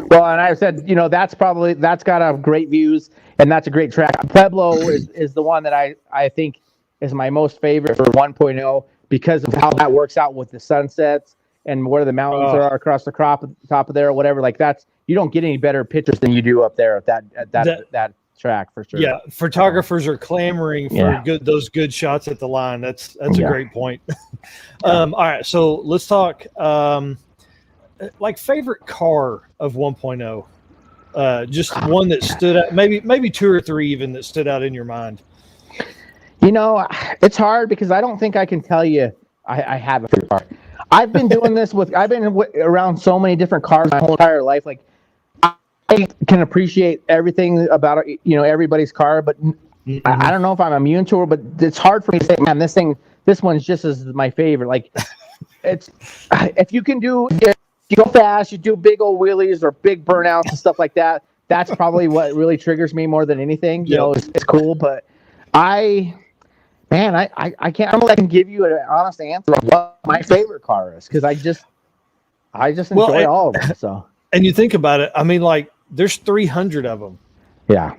Well, and I said, that's got a great views and that's a great track. Pueblo is the one that I think is my most favorite for 1.0 because of how that works out with the sunsets and where the mountains are across the top of there or whatever. Like you don't get any better pictures than you do up there at that track for sure. Yeah, photographers are clamoring for those good shots at the line. That's a great point. All right, so let's talk like favorite car of 1.0. Just one that stood out, maybe 2 or 3 even that stood out in your mind. It's hard because I don't think I can tell you I have a favorite car. I've been doing this I've been around so many different cars my whole entire life. Like I can appreciate everything about everybody's car, but I don't know if I'm immune to it. But it's hard for me to say, man, this one's just as my favorite. Like it's if you go fast, you do big old wheelies or big burnouts and stuff like that. That's probably what really triggers me more than anything. It's cool, but I can't. I don't know if I can give you an honest answer on what my favorite car is because I just enjoy all of them. So, and you think about it, I mean, like there's 300 of them. Yeah,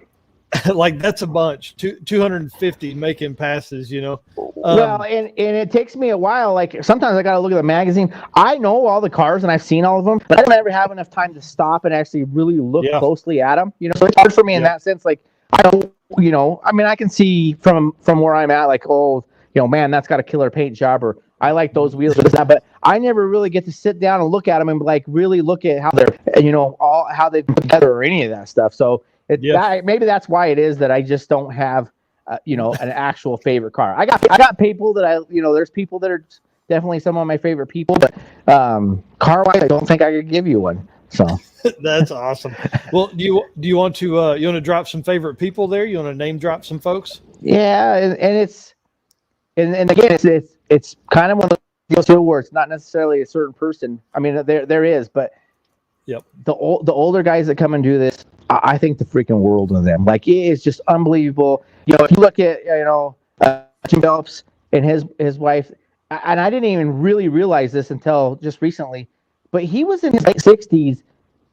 like that's a bunch. 250 making passes. Well, and it takes me a while. Like sometimes I got to look at the magazine. I know all the cars and I've seen all of them, but I don't ever have enough time to stop and actually really look closely at them. So it's hard for me in that sense. Like I don't. I mean, I can see from where I'm at, like, man, that's got a killer paint job, or I like those wheels or that, but I never really get to sit down and look at them and like really look at how they're, how they put together or any of that stuff. So maybe that's why it is that I just don't have an actual favorite car. I got people that there's people that are definitely some of my favorite people, but car wise, I don't think I could give you one. So that's awesome. Well, do you want to drop some favorite people there? You want to name drop some folks? Yeah, and it's and again, it's kind of one of those deals where it's not necessarily a certain person. I mean, there is, but yep, the older guys that come and do this, I think the freaking world of them. Like, it is just unbelievable. If you look at Jim Phelps and his wife, and I didn't even really realize this until just recently, but he was in his late 60s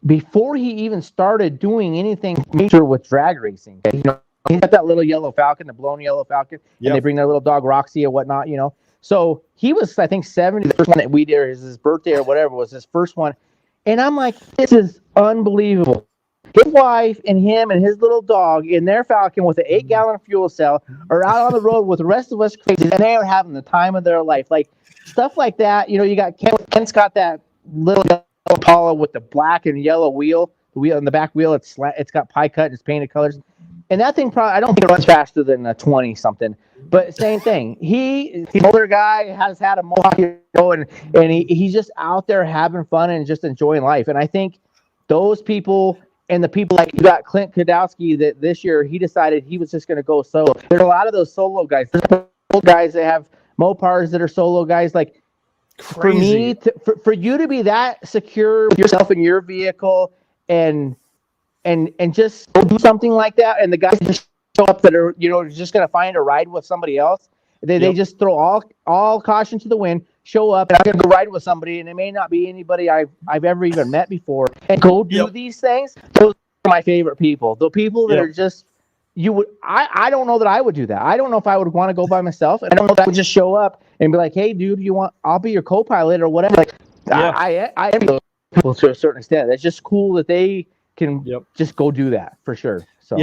before he even started doing anything major with drag racing. He's got that little yellow Falcon, the blown yellow Falcon, and they bring their little dog Roxy and whatnot. So he was, I think, 70. The first one that we did, his birthday or whatever, was his first one, and I'm like, this is unbelievable. His wife and him and his little dog in their Falcon with an 8-gallon fuel cell are out on the road with the rest of us crazy, and they are having the time of their life. Like, stuff like that. You got Kent's got that little Impala with the black and yellow wheel. The wheel in the back wheel, it's got pie cut and it's painted colors. And that thing I don't think it runs faster than a 20 something. But same thing. He's an older guy, has had a mohawk, and he's just out there having fun and just enjoying life. And I think those people. And the people like you got Clint Kadowski that this year he decided he was just going to go solo. There's a lot of those solo guys. There's old guys that have Mopars that are solo guys. Like, crazy. For you to be that secure with yourself in your vehicle and just do something like that, and the guys just show up that are just going to find a ride with somebody else. They just throw all caution to the wind, show up, and I'm going to go ride with somebody, and it may not be anybody I've ever even met before, and go do these things. Those are my favorite people. The people that are just, I don't know that I would do that. I don't know if I would want to go by myself. I don't know if I would just show up and be like, hey, dude, I'll be your co-pilot or whatever. Like, I am those people to a certain extent. It's just cool that they can just go do that for sure. So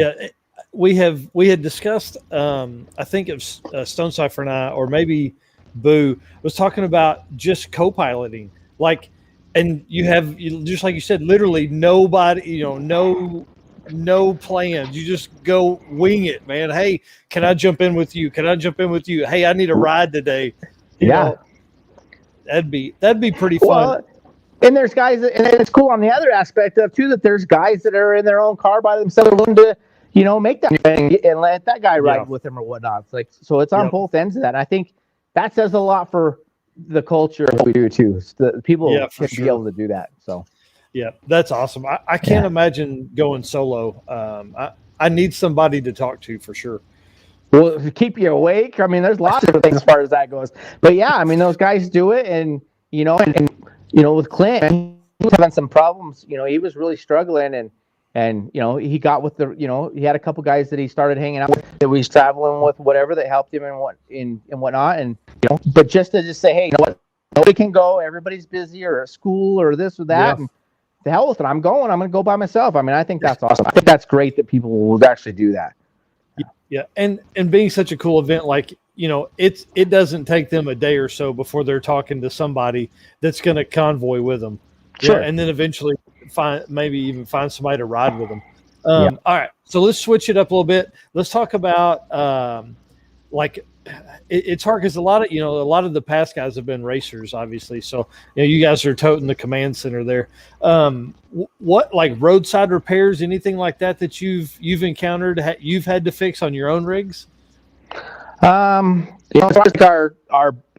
we had discussed, I think it was Stone Cipher and I, or maybe Boo, was talking about just co-piloting. Like, and just like you said, literally nobody, no plans. You just go wing it, man. Hey, can I jump in with you? Hey, I need a ride today. You know, that'd be pretty fun. Well, and there's guys, and it's cool on the other aspect of too, that there's guys that are in their own car by themselves willing to, make that and let that guy ride with them or whatnot. It's like, so it's on both ends of that. And I think that says a lot for the culture of what we do too. The people can be able to do that. So, yeah, that's awesome. I can't imagine going solo. I need somebody to talk to for sure. Well, to keep you awake. I mean, there's lots of things as far as that goes. But yeah, I mean, those guys do it, and with Clint, he was having some problems. He was really struggling, and he got with he had a couple guys that he started hanging out with that he's traveling with, whatever, that helped him and whatnot. And but just to say, hey, nobody can go. Everybody's busy or at school or this or that. And the hell with it. I'm going to go by myself. I mean, I think that's awesome. I think that's great that people will actually do that. Yeah, and being such a cool event, like, it doesn't take them a day or so before they're talking to somebody that's going to convoy with them. Sure. And then eventually maybe even find somebody to ride with them. All right, so let's switch it up a little bit. Let's talk about it's hard because a lot of the past guys have been racers, obviously. So you guys are toting the command center there. What, like, roadside repairs, anything like that you've encountered, you've had to fix on your own rigs? As far as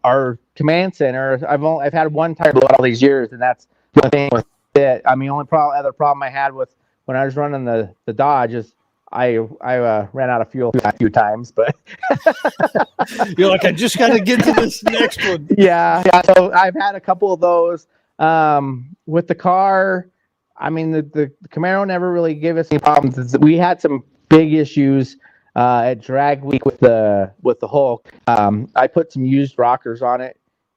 our command center, I've had one tire blow all these years, and that's the thing with it. I mean, other problem I had with when I was running the Dodge is I ran out of fuel a few times, but you're like, I just got to get to this next one. Yeah. So I've had a couple of those. With the car, I mean, the Camaro never really gave us any problems. We had some big issues at drag week with the Hulk. I put some used rockers on it.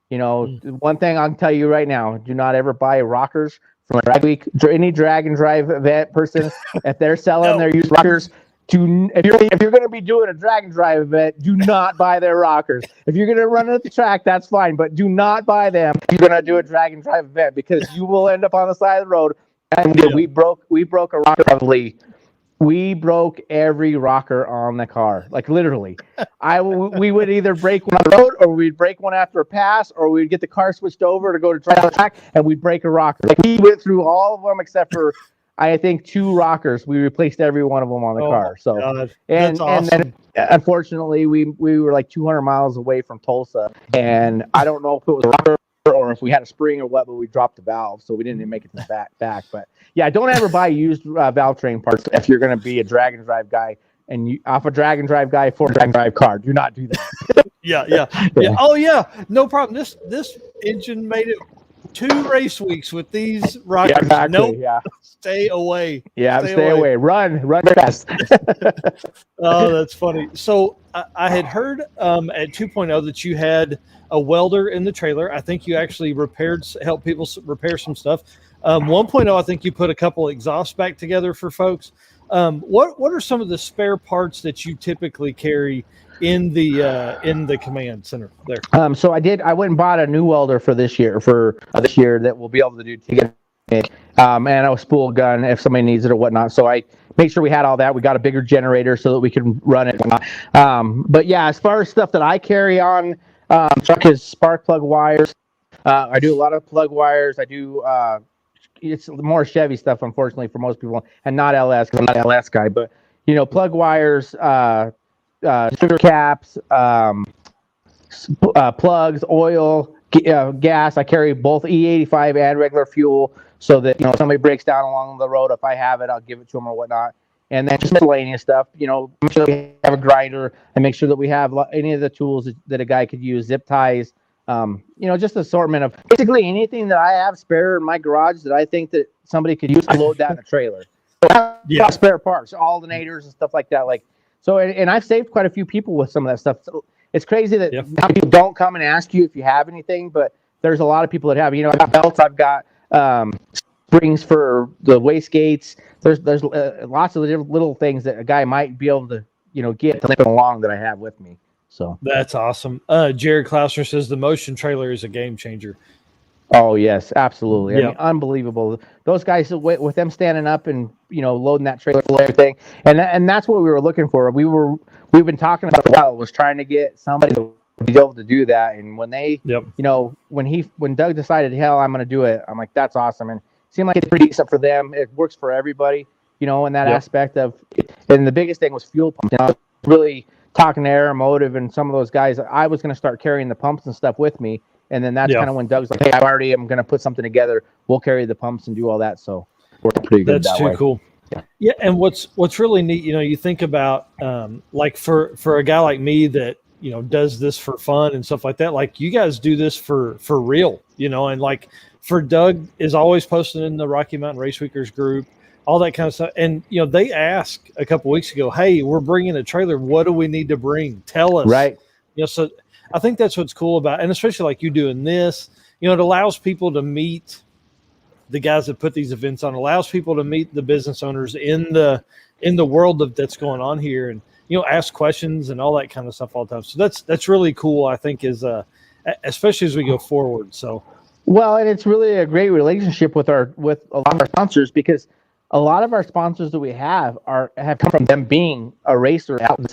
One thing I'll tell you right now: do not ever buy rockers from a drag week. Any drag and drive event person, if they're selling their used rockers, if you're going to be doing a drag and drive event, do not buy their rockers. If you're going to run it at the track, that's fine, but do not buy them if you're going to do a drag and drive event, because you will end up on the side of the road. And we broke a rocker probably We broke every rocker on the car, like literally. We would either break one on the road, or we'd break one after a pass, or we'd get the car switched over to go to track, and we'd break a rocker. Like we went through all of them except for, I think, 2 rockers. We replaced every one of them on the car. So, God. and That's awesome. and then unfortunately we were like 200 miles away from Tulsa, and I don't know if it was a rocker or if we had a spring or what, but we dropped the valve, so we didn't even make it to the back. But yeah, don't ever buy used valve train parts if you're going to be a drag and drive guy and you off a drag and drive guy for a drag and drive car. Do not do that. Yeah. Oh yeah, no problem. This engine made it 2 race weeks with these rockers. Yeah, exactly. Nope. Yeah. Stay away. Yeah, stay away. Run fast. Oh, that's funny. So I had heard at 2.0 that you had a welder in the trailer. I think you actually helped people repair some stuff. 1.0, I think you put a couple exhausts back together for folks. What are some of the spare parts that you typically carry in the command center there? So I went and bought a new welder for this year that we'll be able to do together. And a spool gun if somebody needs it or whatnot. So I make sure we had all that. We got a bigger generator so that we can run it. But yeah, as far as stuff that I carry on truck is spark plug wires. I do a lot of plug wires. I do it's more Chevy stuff, unfortunately, for most people, and not LS because I'm not an LS guy. But plug wires, sugar caps, plugs, oil, gas. I carry both E85 and regular fuel, so that if somebody breaks down along the road, if I have it, I'll give it to them or whatnot. And then just miscellaneous stuff. Make sure that we have a grinder, and make sure that we have any of the tools that a guy could use, zip ties. Just an assortment of basically anything that I have spare in my garage that I think that somebody could use to load that in a trailer. So spare parts, alternators and stuff like that. And I've saved quite a few people with some of that stuff. So it's crazy that people don't come and ask you if you have anything, but there's a lot of people that have. I've got belts, I've got springs for the wastegates. There's lots of little things that a guy might be able to get to limp along that I have with me. So that's awesome. Jared Klausner says the motion trailer is a game changer. Oh yes, absolutely. I mean, unbelievable. Those guys with them standing up and loading that trailer full of everything, and that's what we were looking for. We've been talking about it a while. Was trying to get somebody to be able to do that, and when they, when Doug decided, hell, I'm going to do it. I'm like, that's awesome, and it seemed like it's pretty decent for them. It works for everybody, in that aspect of. And the biggest thing was fuel pumps. I was really talking to RMRW and some of those guys. I was going to start carrying the pumps and stuff with me. And then that's kind of when Doug's like, hey, I'm going to put something together. We'll carry the pumps and do all that. So we're pretty good that way. Cool. Yeah. And what's really neat, you think about like for a guy like me that, does this for fun and stuff like that. Like you guys do this for real, and like for Doug is always posting in the Rocky Mountain Race Weekers group, all that kind of stuff. And, they asked a couple weeks ago, hey, we're bringing a trailer. What do we need to bring? Tell us. Right. So I think that's what's cool about, and especially like you doing this, it allows people to meet the guys that put these events on, allows people to meet the business owners in the world that's going on here, and, ask questions and all that kind of stuff all the time. So that's really cool, I think, is especially as we go forward. So, well, and it's really a great relationship with a lot of our sponsors, because a lot of our sponsors that we have come from them being a racer out in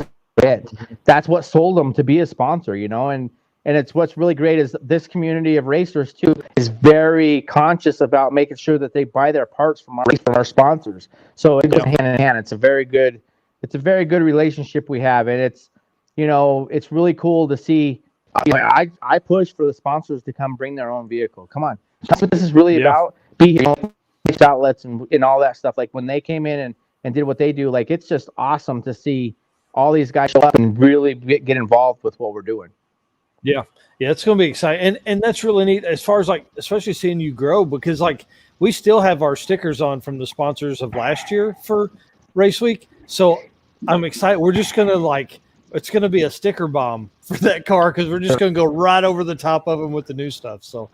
it. That's what sold them to be a sponsor, and it's what's really great is this community of racers too is very conscious about making sure that they buy their parts from our sponsors. So it goes hand in hand. It's a very good relationship we have, and it's it's really cool to see. I push for the sponsors to come bring their own vehicle. Come on, that's what this is really about. Outlets and all that stuff. Like when they came in and did what they do, like it's just awesome to see all these guys show up and really get involved with what we're doing. Yeah, it's going to be exciting, and that's really neat as far as like especially seeing you grow, because like we still have our stickers on from the sponsors of last year for Race Week. So I'm excited. We're just going to it's going to be a sticker bomb for that car, because we're just going to go right over the top of them with the new stuff. So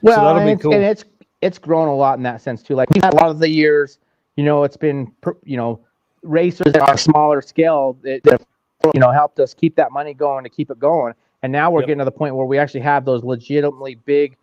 that'll be cool. And it's grown a lot in that sense too. Like we've had a lot of the years, it's been, racers at our smaller scale that helped us keep that money going to keep it going. And now we're getting to the point where we actually have those legitimately big,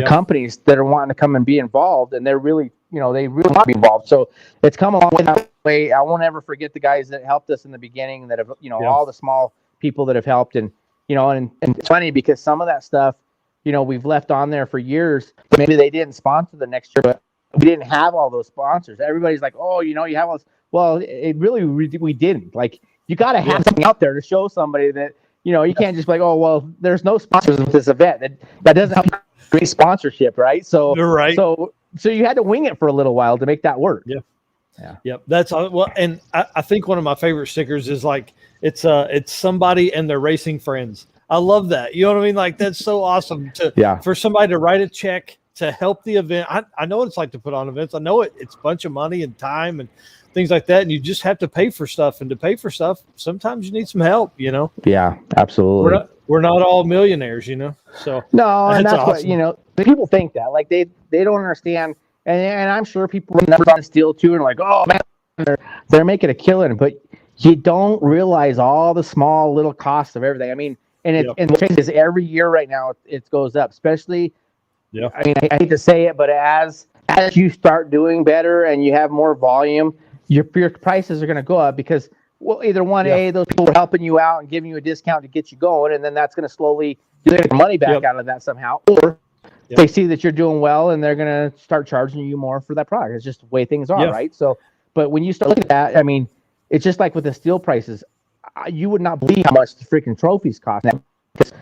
companies that are wanting to come and be involved, and they're really, they really want to be involved. So it's come along with that. way. I won't ever forget the guys that helped us in the beginning, that have, all the small people that have helped. And, and it's funny because some of that stuff, we've left on there for years. Maybe they didn't sponsor the next year, but we didn't have all those sponsors. Everybody's like, oh, you have all this. Well, it really, we didn't. Like, you got to have something out there to show somebody that, you can't just be like, oh, well, there's no sponsors with this event. That doesn't help great sponsorship, right? So, you're right. So you had to wing it for a little while to make that work. Yeah. Yep. That's well, and I think one of my favorite stickers is like it's somebody and their racing friends. I love that. You know what I mean? Like, that's so awesome for somebody to write a check to help the event. I know what it's like to put on events. I know it's a bunch of money and time and things like that, and you just have to pay for stuff. And to pay for stuff, sometimes you need some help. Yeah, absolutely. We're not all millionaires, So no, and that's awesome. What people think that, like, they don't understand. And I'm sure people run numbers on steel too, and like, oh man, they're making a killing, but you don't realize all the small little costs of everything. I mean, and the thing is, every year right now it goes up, especially. Yeah. I mean, I hate to say it, but as you start doing better and you have more volume, your prices are going to go up because, well, either those people are helping you out and giving you a discount to get you going, and then that's going to slowly get your money back out of that somehow, or they see that you're doing well and they're going to start charging you more for that product. It's just the way things are, right? So, but when you start looking at that, I mean, it's just like with the steel prices. You would not believe how much the freaking trophies cost now,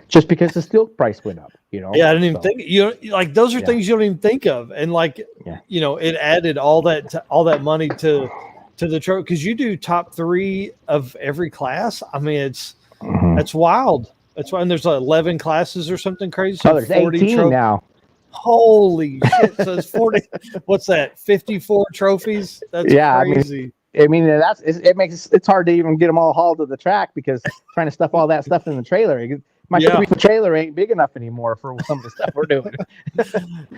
just because the steel price went up. Yeah, I didn't even think. Like, those are things you don't even think of, and like, it added all that money to the trophy, because you do top 3 of every class. I mean, that's wild. That's why, and there's 11 classes or something crazy. So there's 18 now. Holy shit! So it's 40. What's that? 54 trophies. That's crazy. I mean, it's hard to even get them all hauled to the track because trying to stuff all that stuff in the trailer. My trailer ain't big enough anymore for some of the stuff we're doing.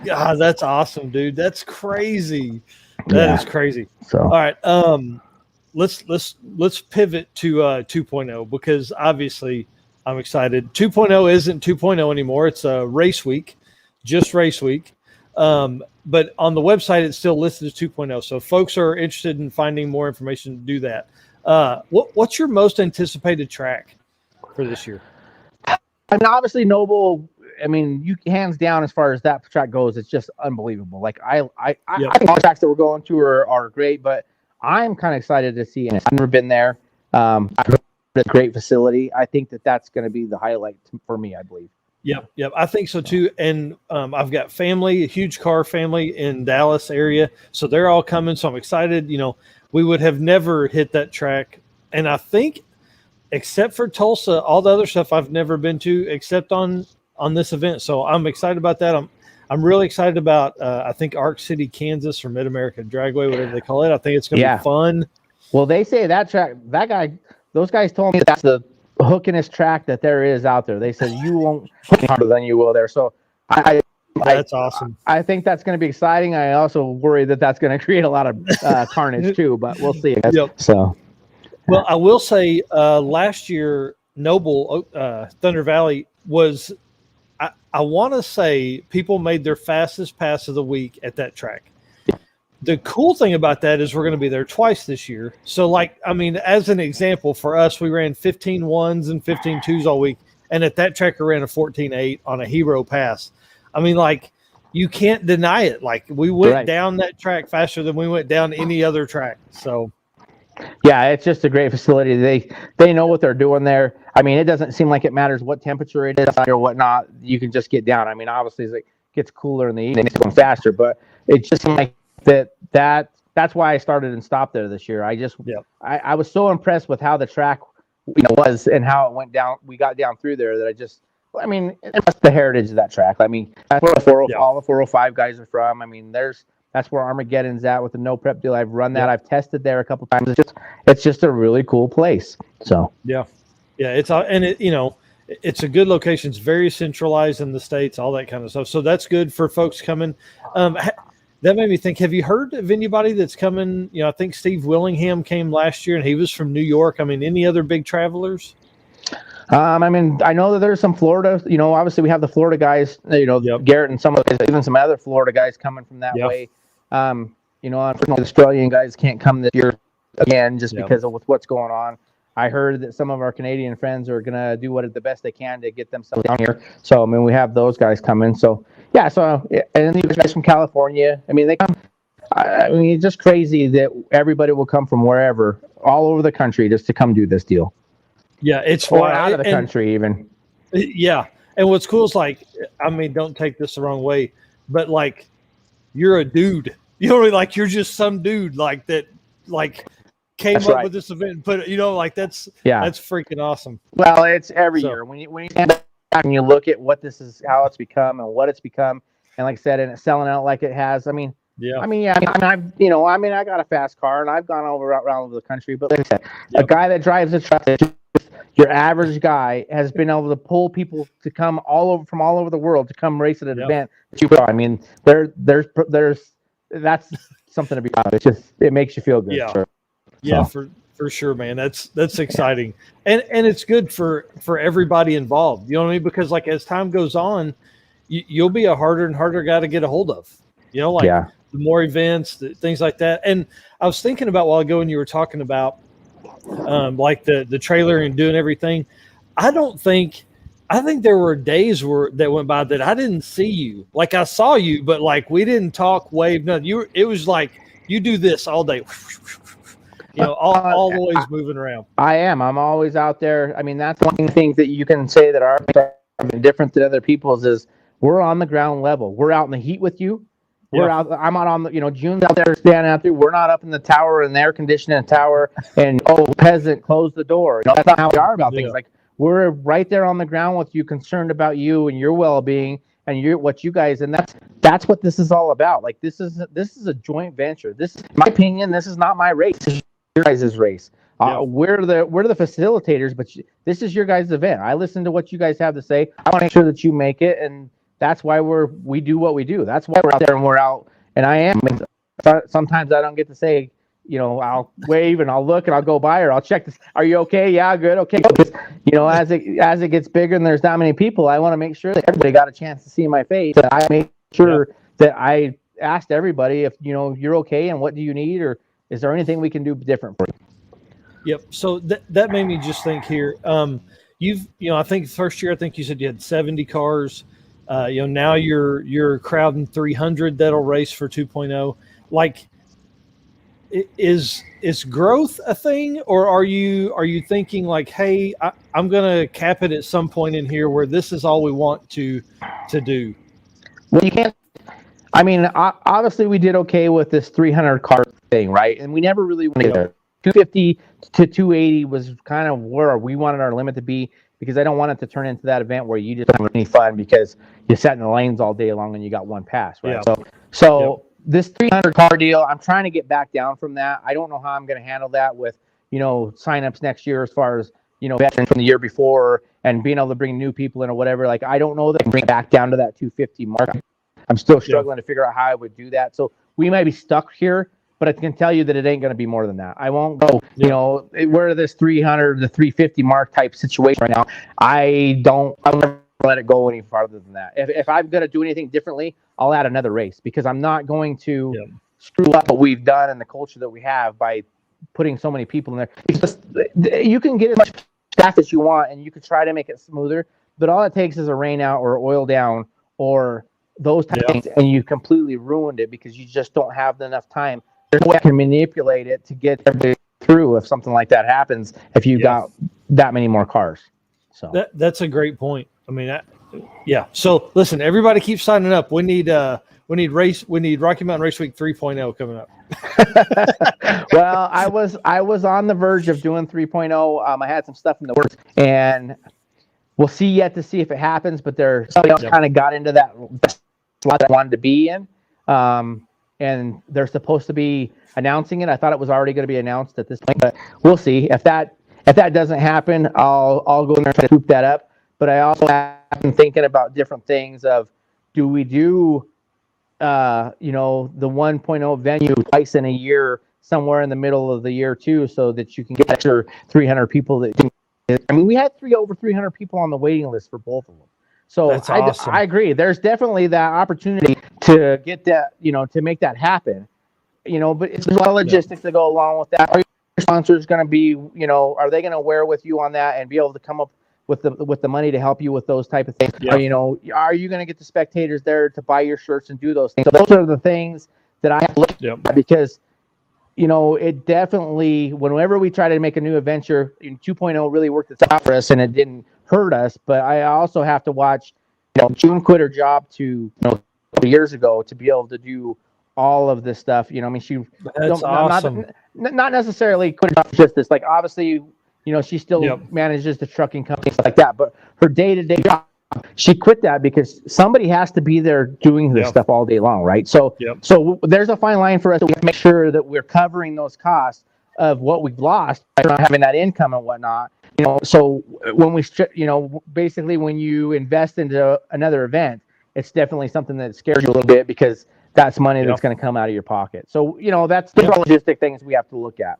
God, that's awesome, dude. That's crazy. That is crazy. So, all right, let's pivot to 2.0, because obviously I'm excited. 2.0 isn't 2.0 anymore. It's race week, just race week. But on the website, it's still listed as 2.0. So if folks are interested in finding more information, do that. What's your most anticipated track for this year? I mean, obviously Noble. I mean, you hands down, as far as that track goes, it's just unbelievable. Like, I think all the tracks that we're going to are great, but I'm kind of excited to see it. I've never been there. I've heard it's a great facility. I think that's going to be the highlight for me, I believe. Yep. I think so too. And I've got family, a huge car family in Dallas area, so they're all coming. So I'm excited. We would have never hit that track, and I think, except for Tulsa, all the other stuff I've never been to except on this event. So I'm excited about that. I'm really excited about I think Arc City, Kansas, or Mid-America Dragway, whatever they call it. I think it's going to be fun. Well, they say that track, those guys told me that's the hookingest track that there is out there. They said you won't hit harder than you will there. So that's awesome. I think that's going to be exciting. I also worry that that's going to create a lot of carnage too, but we'll see. Yep. So, well, I will say last year, Noble Thunder Valley was, I want to say, people made their fastest pass of the week at that track. The cool thing about that is we're going to be there twice this year. So, like, I mean, as an example, for us, we ran 15 1s and 15 2s all week. And at that track, we ran a 14.8 on a hero pass. I mean, like, you can't deny it. Like, we went down that track faster than we went down any other track. So, yeah, it's just a great facility. They know what they're doing there. I mean, it doesn't seem like it matters what temperature it is or whatnot. You can just get down. I mean, obviously, as it gets cooler in the evening, it's going faster. But it just seems like that's why I started and stopped there this year. I was so impressed with how the track was and how it went down. We got down through there that I mean, that's the heritage of that track. I mean, that's where all the 405 guys are from. I mean, that's where Armageddon's at with the no prep deal. I've run that. I've tested there a couple times. It's just a really cool place. So it's a good location. It's very centralized in the States, all that kind of stuff. So that's good for folks coming. That made me think, have you heard of anybody that's coming? I think Steve Willingham came last year and he was from New York. I mean, any other big travelers? I mean, I know that there's some Florida, obviously we have the Florida guys, Garrett and some of the guys, even some other Florida guys coming from that way. Unfortunately, the Australian guys can't come this year. again, just because of with what's going on. I heard that some of our Canadian friends are gonna do the best they can to get themselves down here. So I mean, we have those guys coming. So yeah. So and these guys from California. I mean, they come. I mean, it's just crazy that everybody will come from wherever, all over the country, just to come do this deal. Yeah, it's or out of the country even. Yeah, and what's cool is like, I mean, don't take this the wrong way, but like, you're a dude. You know, like you're just some dude like that, like came up with this event and put it. You know, like that's freaking awesome. Well, it's every year when you stand back and you look at what this is, how it's become, and what it's become, and like I said, and it's selling out like it has. I mean, I got a fast car and I've gone around the country, but like I said, a guy that drives a truck, your average guy, has been able to pull people to come from all over the world to come race at an event that you put on. I mean, there's that's something to be proud of. It makes you feel good. Yeah, for sure, man. That's exciting, and it's good for everybody involved. You know what I mean? Because like as time goes on, you'll be a harder and harder guy to get a hold of. You know, like the more events, things like that. And I was thinking about a while ago when you were talking about like the trailer and doing everything. I think there were days that went by that I didn't see you. Like I saw you, but like we didn't talk, wave, nothing. It was like you do this all day. You know, always moving around. I'm always out there. I mean, that's one of the things that you can say that are different than other people's is we're on the ground level. We're out in the heat with you. We're out. I'm out on the, June's out there standing out there. We're not up in the tower in the air conditioning tower and peasant, close the door. That's not how we are about things. Like we're right there on the ground with you, concerned about you and your well-being and what you guys. And that's what this is all about. Like this is a joint venture. This, in my opinion, this is not my race. This is your guys' race. We're the facilitators, but this is your guys' event. I listen to what you guys have to say. I want to make sure that you make it, and that's why we do what we do. That's why we're out there and we're out. And I am. Sometimes I don't get to say, I'll wave and I'll look and I'll go by or I'll check this. Are you okay? Yeah, good. Okay. Because, as it gets bigger and there's not many people, I want to make sure that everybody got a chance to see my face. And I make sure that I asked everybody if, you're okay and what do you need, or is there anything we can do different for you? Yep. So that made me just think here. I think first year, I think you said you had 70 cars. Now you're crowding 300 that'll race for 2.0. Like, is growth a thing, or are you thinking like, hey, I'm gonna cap it at some point in here where this is all we want to do? Well, you can't. I mean, obviously we did okay with this 300 car thing, right? And we never really went there. 250 to 280 was kind of where we wanted our limit to be, because I don't want it to turn into that event where you just don't have any fun because you sat in the lanes all day long and you got one pass, right? Yeah. So this 300 car deal, I'm trying to get back down from that. I don't know how I'm going to handle that with, signups next year as far as, veterans from the year before and being able to bring new people in or whatever. Like, I don't know that I can bring it back down to that 250 mark. I'm still struggling to figure out how I would do that. So we might be stuck here, but I can tell you that it ain't going to be more than that. I won't go, we're this 300 to 350 mark type situation right now. I'll never let it go any farther than that. If I'm going to do anything differently, I'll add another race, because I'm not going to screw up what we've done and the culture that we have by putting so many people in there. Because you can get as much staff as you want and you can try to make it smoother, but all it takes is a rain out or oil down or those type of things, and you completely ruined it because you just don't have enough time. There's no way I can manipulate it to get everybody through if something like that happens, if you got that many more cars. So that's a great point. I mean, So listen, everybody keep signing up. We need Rocky Mountain Race Week 3.0 coming up. Well, I was on the verge of doing 3.0. I had some stuff in the works, and we'll see yet to see if it happens. But somebody else kind of got into that slot that I wanted to be in. And they're supposed to be announcing it. I thought it was already going to be announced at this point, but we'll see. If that doesn't happen, I'll go in there and try to swoop that up. But I also have been thinking about different things of, do we do, the 1.0 venue twice in a year, somewhere in the middle of the year too, so that you can get extra 300 people we had over 300 people on the waiting list for both of them. So that's awesome. I agree. There's definitely that opportunity to get that, to make that happen, but it's a lot of logistics that go along with that. sponsors going to be, are they going to wear with you on that and be able to come up with the money to help you with those type of things? Yeah. Or, are you going to get the spectators there to buy your shirts and do those things? So those are the things that I have to look at, because it definitely, whenever we try to make a new adventure, 2.0 really worked it out for us and it didn't hurt us. But I also have to watch, June quit her job years ago to be able to do all of this stuff. She That's awesome. Not necessarily quit just this, like obviously, she still manages the trucking company, stuff like that, but her day-to-day job, she quit that because somebody has to be there doing this stuff all day long, right? So there's a fine line for us to make sure that we're covering those costs of what we've lost by not having that income and whatnot. So when we, basically when you invest into another event, it's definitely something that scares you a little bit, because that's money that's going to come out of your pocket. So, that's the logistic things we have to look at.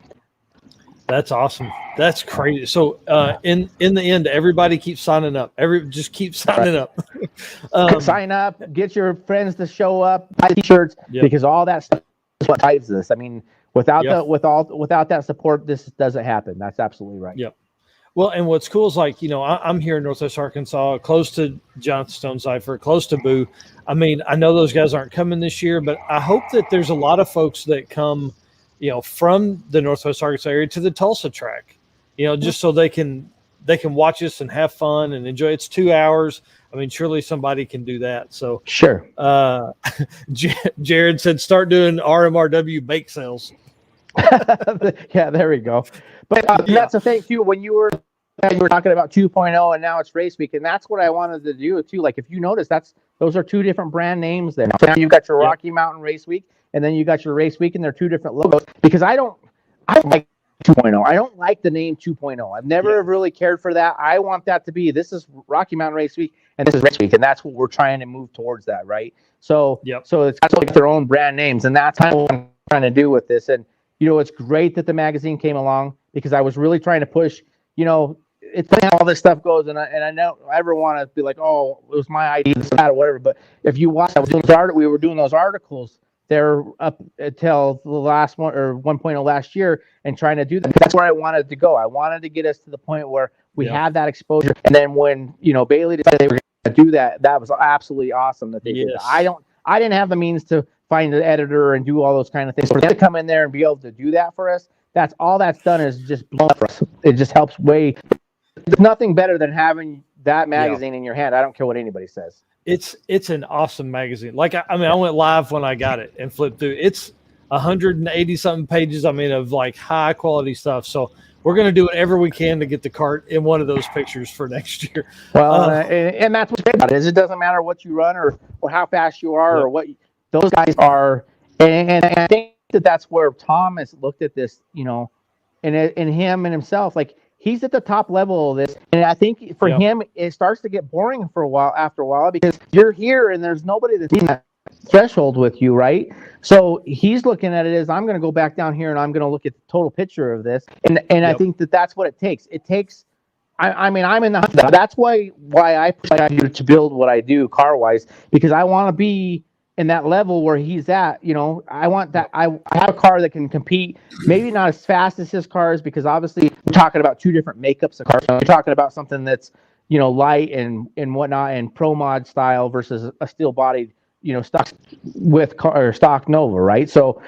That's awesome. That's crazy. So in the end, everybody keeps signing up. Just keep signing up. Sign up, get your friends to show up, buy t-shirts, because all that stuff is what drives this. I mean, without that support, this doesn't happen. That's absolutely right. Yep. Well, and what's cool is I'm here in Northwest Arkansas, close to Johnstone Cipher, close to Boo. I mean, I know those guys aren't coming this year, but I hope that there's a lot of folks that come, from the Northwest Arkansas area to the Tulsa track, just so they can watch us and have fun and enjoy. It's 2 hours. I mean, surely somebody can do that. So sure. Jared said, start doing RMRW bake sales. Yeah, there we go. But that's the thing too. When you were talking about 2.0 and now it's race week, and that's what I wanted to do too. Like if you notice, those are two different brand names there. So now you've got your Rocky Mountain Race Week, and then you got your race week, and they're two different logos. Because I don't like 2.0. I don't like the name 2.0. I've never really cared for that. I want that to be, this is Rocky Mountain Race Week and this is Race Week, and that's what we're trying to move towards that, right? So so it's got like their own brand names, and that's kind of what I'm trying to do with this. And it's great that the magazine came along, because I was really trying to push, it's how all this stuff goes, and I don't ever want to be like, oh, it was my idea, this, that, or whatever. But if you watch, we were doing those articles there up until the last one, or 1.0 last year, and trying to do that. That's where I wanted to go. I wanted to get us to the point where we had that exposure. And then when Bailey decided they were going to do that, that was absolutely awesome that they did that. I didn't have the means to find an editor and do all those kind of things. For them to come in there and be able to do that for us, that's all that's done is just blown up for us. It just helps way. There's nothing better than having that magazine in your hand. I don't care what anybody says. It's an awesome magazine. Like, I mean, I went live when I got it and flipped through. It's 180 something pages. I mean, of like high quality stuff. So we're going to do whatever we can to get the cart in one of those pictures for next year. Well, and that's what's great about it, is it doesn't matter what you run or how fast you are or what those guys are. And I think that's where Tom has looked at this, and him and himself, like he's at the top level of this. And I think for him, it starts to get boring after a while, because you're here and there's nobody that's in that threshold with you, right? So he's looking at it as, I'm going to go back down here and I'm going to look at the total picture of this. And I think that's what it takes. It takes, I mean, I'm in the, that's why I push you to build what I do car wise, because I want to be in that level where he's at. I want that. I have a car that can compete, maybe not as fast as his cars, because obviously we're talking about two different makeups of cars. We're talking about something that's, light and whatnot, and pro mod style versus a steel bodied, stock with car or stock Nova, right? So,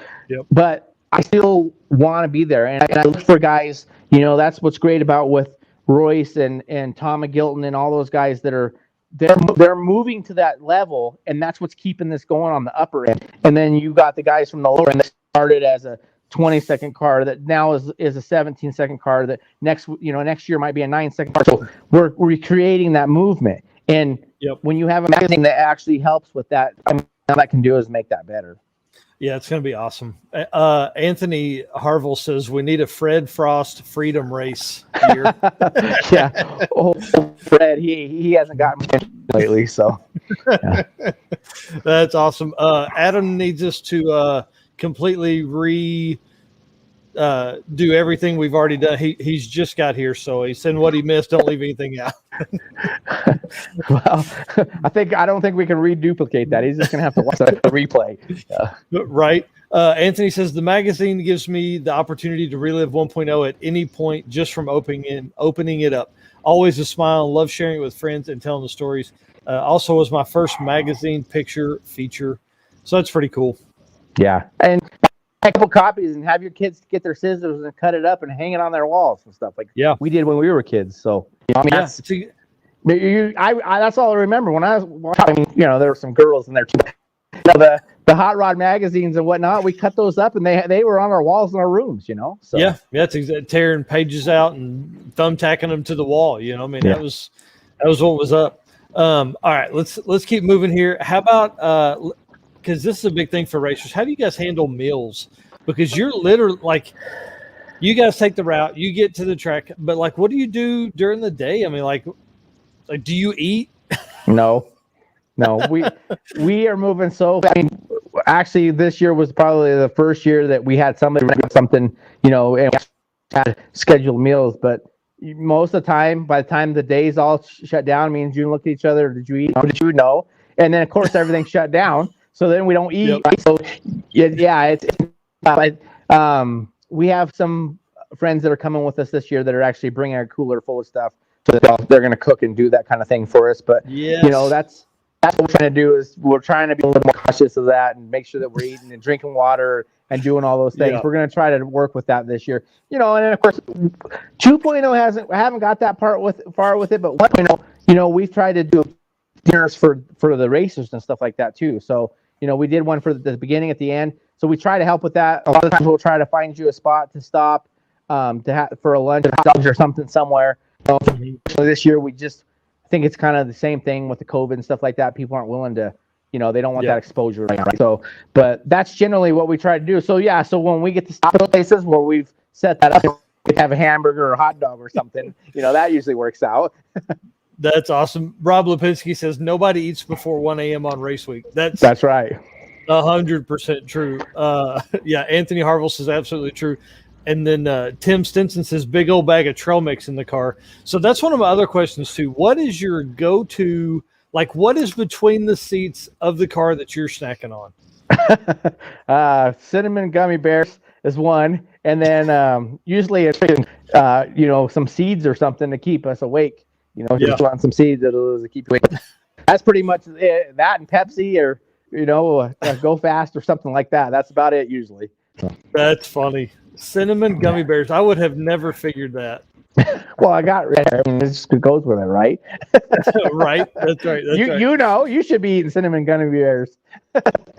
but I still want to be there, and I look for guys. That's what's great about with Royce and Tom McGilton and all those guys that are. They're moving to that level, and that's what's keeping this going on the upper end. And then you got the guys from the lower end that started as a 20-second car that now is a 17-second car that next year might be a 9-second car. So we're recreating that movement. And when you have a magazine that actually helps with that, all that can do is make that better. Yeah, it's going to be awesome. Anthony Harville says we need a Fred Frost Freedom Race here. Yeah. Oh, Fred, he hasn't gotten much lately, so. Yeah. That's awesome. Adam needs us to completely do everything we've already done. He's just got here, so he said what he missed, don't leave anything out. Well, I don't think we can reduplicate that. He's just gonna have to watch the replay. Right. Anthony says the magazine gives me the opportunity to relive 1.0 at any point just from opening it up. Always a smile. Love sharing it with friends and telling the stories. Also was my first magazine picture feature. So that's pretty cool. Yeah. And a couple copies and have your kids get their scissors and cut it up and hang it on their walls and stuff like we did when we were kids. So that's all I remember when I was, there were some girls in there too. The hot rod magazines and whatnot, we cut those up and they were on our walls in our rooms, So yeah, it's tearing pages out and thumbtacking them to the wall. That was what was up. All right, let's keep moving here. How about because this is a big thing for racers. How do you guys handle meals? Because you're literally like, you guys take the route, you get to the track, but like, what do you do during the day? I mean, like do you eat? No, we are moving so. Actually, this year was probably the first year that we had something, and had scheduled meals. But most of the time, by the time the day's all shut down, me and June look at each other. Did you eat? Did you know? And then of course everything's shut down. So then we don't eat. Yep. Right? So we have some friends that are coming with us this year that are actually bringing a cooler full of stuff. So they're going to cook and do that kind of thing for us. But that's what we're trying to do is we're trying to be a little more cautious of that and make sure that we're eating and drinking water and doing all those things. Yeah. We're going to try to work with that this year. And then of course 2.0 haven't got that far with it, but 1.0, we've tried to do dinners for the racers and stuff like that too. So, we did one for the beginning at the end. So we try to help with that. A lot of times we'll try to find you a spot to stop for a lunch or something somewhere. So this year I think it's kind of the same thing with the COVID and stuff like that. People aren't willing to, they don't want that exposure right now. Right? So, but that's generally what we try to do. So so when we get to stop at places where we've set that up, we have a hamburger or a hot dog or something, that usually works out. That's awesome. Rob Lipinski says snobody eats before 1 a.m. on race week. That's right. 100% true. Anthony Harville says absolutely true. And then Tim Stinson says big old bag of trail mix in the car. So that's one of my other questions too. What is your go-to, like what is between the seats of the car that you're snacking on? Cinnamon gummy bears is one. And then usually it's, some seeds or something to keep us awake. Just want some seeds that'll keep you awake. That's pretty much it. That and Pepsi or, Go Fast or something like that. That's about it usually. That's funny. Cinnamon gummy bears. I would have never figured that. Well, I got red. It just goes with it, right? Right. That's right. You should be eating cinnamon gummy bears.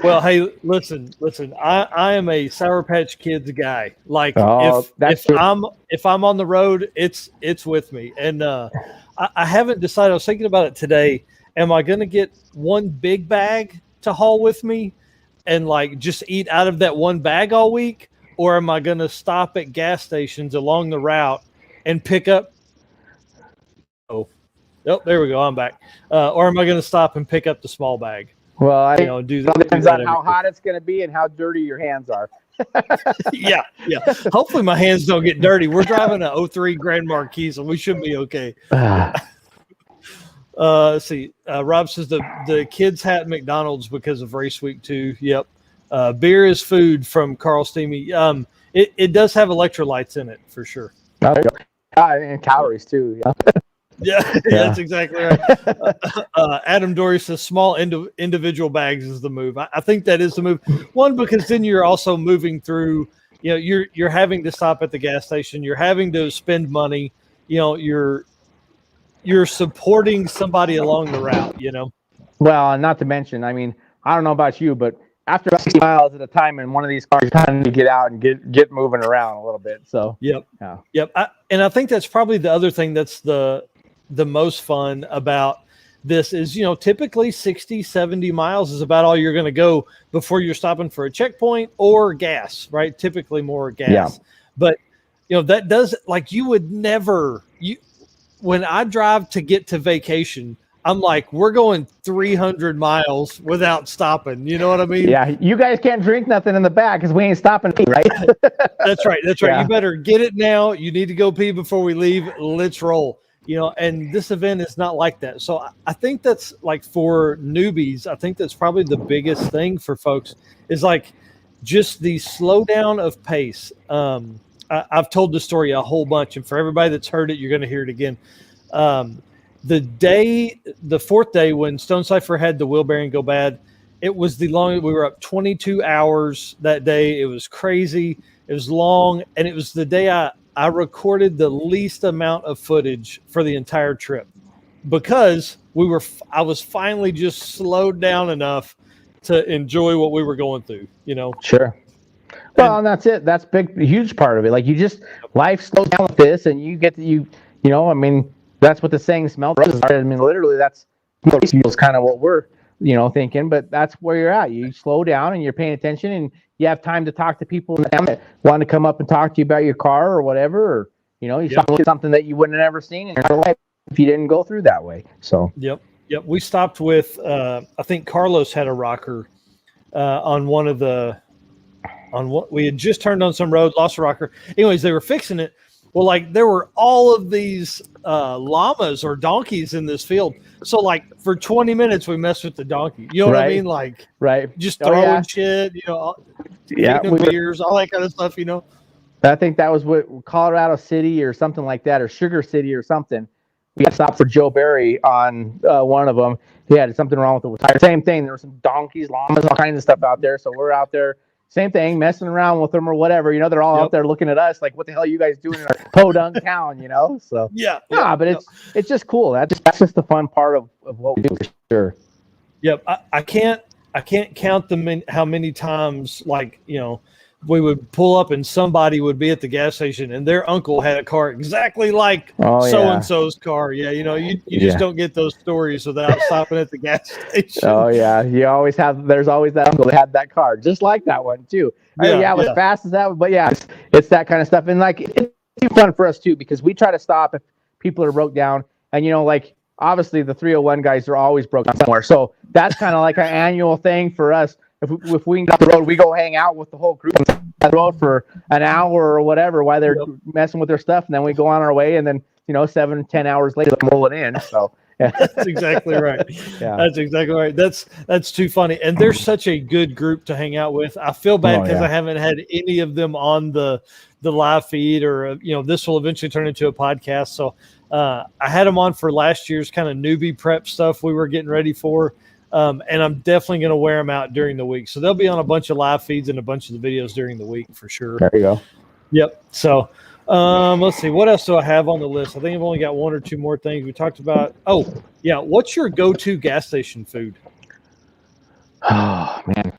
Well, hey, listen. I am a Sour Patch Kids guy. Like if I'm on the road, it's with me. And I haven't decided. I was thinking about it today. Am I going to get one big bag to haul with me and like just eat out of that one bag all week? Or am I going to stop at gas stations along the route and pick up? Oh, there we go. I'm back. Or am I going to stop and pick up the small bag? Well, depends on how hot it's going to be and how dirty your hands are. Yeah. Hopefully my hands don't get dirty. We're driving a 03 Grand Marquis, so we should be okay. Let's see. Rob says the kids had McDonald's because of race week too. Yep. Beer is food from Carl Steamy. It does have electrolytes in it for sure. Oh, there you go. And calories too. Yeah, that's exactly right. Adam Dory says small individual bags is the move. I think that is the move. One, because then you're also moving through. You're having to stop at the gas station. You're having to spend money. You're supporting somebody along the route. Well, and not to mention, I mean, I don't know about you, but after 60 miles at a time in one of these cars, you kind of need to get out and get moving around a little bit. So yep. And I think that's probably the other thing that's the most fun about this is, typically 60, 70 miles is about all you're going to go before you're stopping for a checkpoint or gas, right? Typically more gas. Yeah. But, that does, like, you would never, when I drive to get to vacation, I'm like, we're going 300 miles without stopping. You know what I mean? Yeah. You guys can't drink nothing in the back because we ain't stopping, right? That's right. Yeah. You better get it now. You need to go pee before we leave. Let's roll. And this event is not like that. So I think that's like for newbies, I think that's probably the biggest thing for folks is like just the slowdown of pace. I've told the story a whole bunch, and for everybody that's heard it, you're going to hear it again. The fourth day when Stone Cipher had the wheel bearing go bad, it was the longest. We were up 22 hours that day. It was crazy. It was long, and it was the day I recorded the least amount of footage for the entire trip because I was finally just slowed down enough to enjoy what we were going through, Sure. Well, and that's it. That's a huge part of it. Like life slows down with this, and you get to, I mean, that's what the saying "smell roses" are. I mean, literally, that's kind of what we're, thinking. But that's where you're at. You slow down and you're paying attention, and you have time to talk to people that want to come up and talk to you about your car or whatever. Or you stop looking at something that you wouldn't have ever seen in your life if you didn't go through that way. So. Yep. We stopped with I think Carlos had a rocker on one of the. On what we had just turned on some road, lost a rocker. Anyways, they were fixing it. Well, like there were all of these llamas or donkeys in this field. So like for 20 minutes, we messed with the donkey. You know what I mean? Like just throwing shit, beers, all that kind of stuff, I think that was what Colorado City or something like that, or Sugar City or something. We got stopped for Joe Barry on one of them. He had something wrong with the tire. Same thing. There were some donkeys, llamas, all kinds of stuff out there. So we're out there. Same thing, messing around with them or whatever. They're all out there looking at us like, what the hell are you guys doing in a podunk town, So but it's just cool. That's just the fun part of what we do for sure. Yep. I can't count how many times we would pull up and somebody would be at the gas station and their uncle had a car exactly like so-and-so's car. Yeah. You just don't get those stories without stopping at the gas station. Oh yeah. There's always that uncle that had that car just like that one too. It was fast as that one, but it's that kind of stuff. And it's fun for us too, because we try to stop if people are broke down and, obviously the 301 guys are always broke down somewhere. So that's kind of like an annual thing for us. If we can get off the road, we go hang out with the whole group on the road for an hour or whatever while they're messing with their stuff, and then we go on our way, and then 7-10 hours later they're rolling in. So that's exactly right. That's exactly right. That's too funny. And they're such a good group to hang out with. I feel bad because I haven't had any of them on the live feed, or this will eventually turn into a podcast. So I had them on for last year's kind of newbie prep stuff we were getting ready for. And I'm definitely going to wear them out during the week. So they'll be on a bunch of live feeds and a bunch of the videos during the week for sure. There you go. Yep. So let's see. What else do I have on the list? I think I've only got one or two more things we talked about. Oh, yeah. What's your go-to gas station food? Oh, man.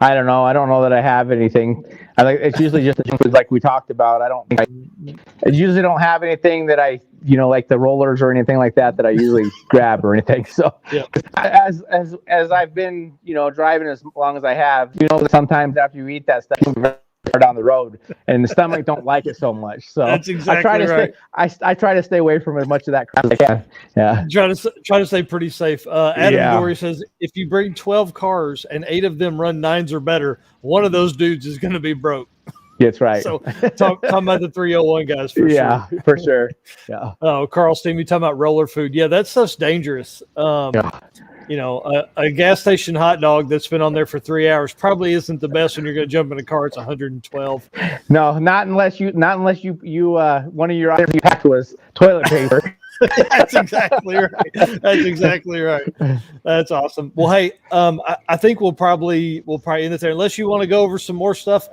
I don't know. I don't know that I have anything. It's usually just the junk food like we talked about. I usually don't have anything that I, like the rollers or anything like that I usually grab or anything. So as I've been, driving as long as I have, sometimes after you eat that stuff, you move down the road and the stomach don't like it so much. So that's exactly right. I try to stay away from as much of that crap as I can. Yeah. Try to stay pretty safe. Adam Dory says, if you bring 12 cars and 8 of them run 9s or better, one of those dudes is going to be broke. That's right. So talking about the 301 guys for sure. For sure. Yeah. Oh, Carl Steam, you talking about roller food. Yeah, that stuff's dangerous. A gas station hot dog that's been on there for 3 hours probably isn't the best when you're going to jump in a car. It's 112. No, not unless you one of your items you packed was toilet paper. That's exactly right. That's awesome. Well, hey, I think we'll probably end it there unless you want to go over some more stuff.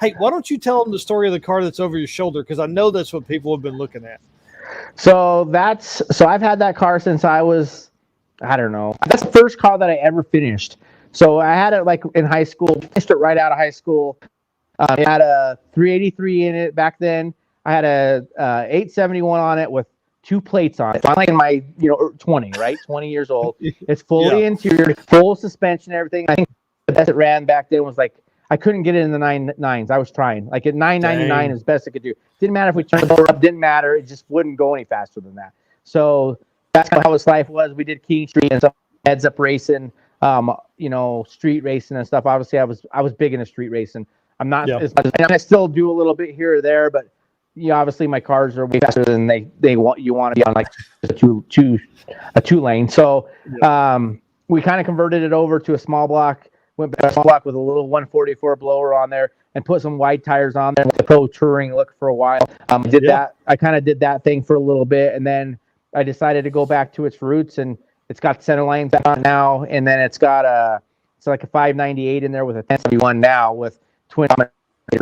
Hey, why don't you tell them the story of the car that's over your shoulder? Because I know that's what people have been looking at. So I've had that car since I was, I don't know. That's the first car that I ever finished. So I had it like in high school, finished it right out of high school. It had a 383 in it back then. I had a 871 on it with 2 plates on it. So I'm like in my 20 years old. It's fully interior, full suspension, everything. I think the best it ran back then was like, I couldn't get it in the 9.9s. I was trying like at 999 as best I could do. Didn't matter if we turned the motor up, didn't matter. It just wouldn't go any faster than that. So that's kind of how his life was. We did King Street and stuff, heads up racing, street racing and stuff. Obviously I was big into street racing. I'm not as much, and I still do a little bit here or there, but obviously my cars are way faster than they want. You want to be on like a two lane. So we kind of converted it over to a small block went back to block with a little 144 blower on there and put some wide tires on there with the pro touring look for a while. I kind of did that thing for a little bit, and then I decided to go back to its roots, and it's got center lanes on now, and then it's got it's like a 598 in there with a 1071 now with twin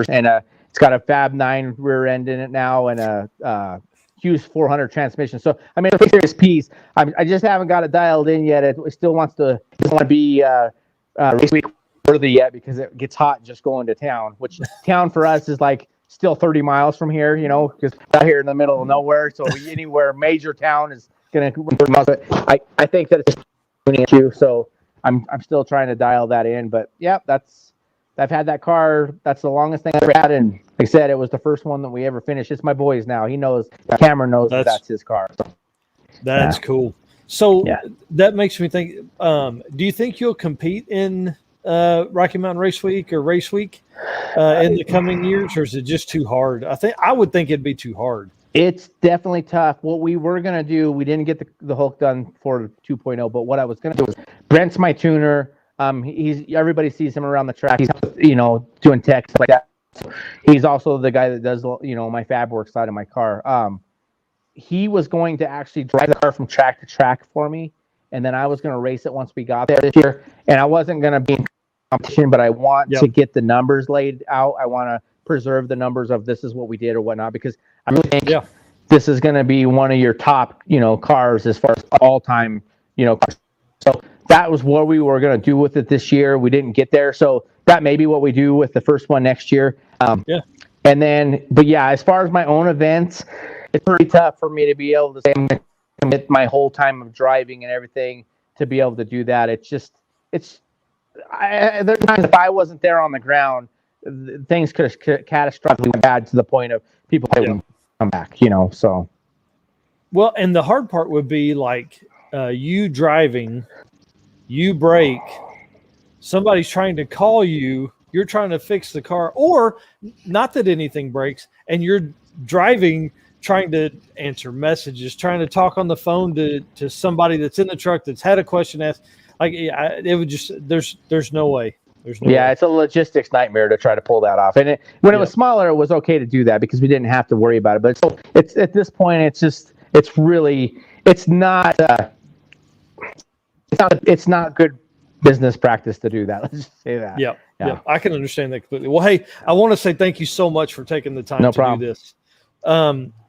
and it's got a Fab 9 rear end in it now and a Hughes 400 transmission. So I mean, it's a serious piece. I just haven't got it dialed in yet. It still wants to be race week worthy yet because it gets hot just going to town. Which town for us is like still 30 miles from here, you know, because out here in the middle of nowhere. So anywhere major town is gonna. But I think that it's an issue. So I'm still trying to dial that in. But yeah, I've had that car. That's the longest thing I've ever had. And like I said, it was the first one that we ever finished. It's my boy's now. He knows, Cameron knows that's his car. So, that's cool. So that makes me think, do you think you'll compete in Rocky Mountain Race Week or Race Week in the coming years, or is it just too hard? I would think it'd be too hard. It's definitely tough. What we were going to do, we didn't get the Hulk done for 2.0, but what I was going to do was Brent's my tuner. Everybody sees him around the track. He's, doing tech stuff like that. He's also the guy that does, my fab work side of my car. He was going to actually drive the car from track to track for me, and then I was going to race it once we got there this year. And I wasn't going to be in competition, but I want to get the numbers laid out. I want to preserve the numbers of this is what we did or whatnot, because I really think this is going to be one of your top, cars as far as all time, cars. So that was what we were going to do with it this year. We didn't get there. So that may be what we do with the first one next year. And then, but yeah, as far as my own events, it's pretty tough for me to be able to commit my whole time of driving and everything to be able to do that. There's times if I wasn't there on the ground, things could have catastrophically went bad to the point of people couldn't come back, so. Well, and the hard part would be like you driving, you brake, somebody's trying to call you, you're trying to fix the car, or not that anything breaks, and you're driving, trying to answer messages, trying to talk on the phone to somebody that's in the truck that's had a question asked. Like it would just, there's no way. There's no way. It's a logistics nightmare to try to pull that off. And when it was smaller, it was okay to do that because we didn't have to worry about it. But it's at this point, it's not good business practice to do that. Let's just say that. Yeah. I can understand that completely. Well, hey, I want to say thank you so much for taking the time to do this.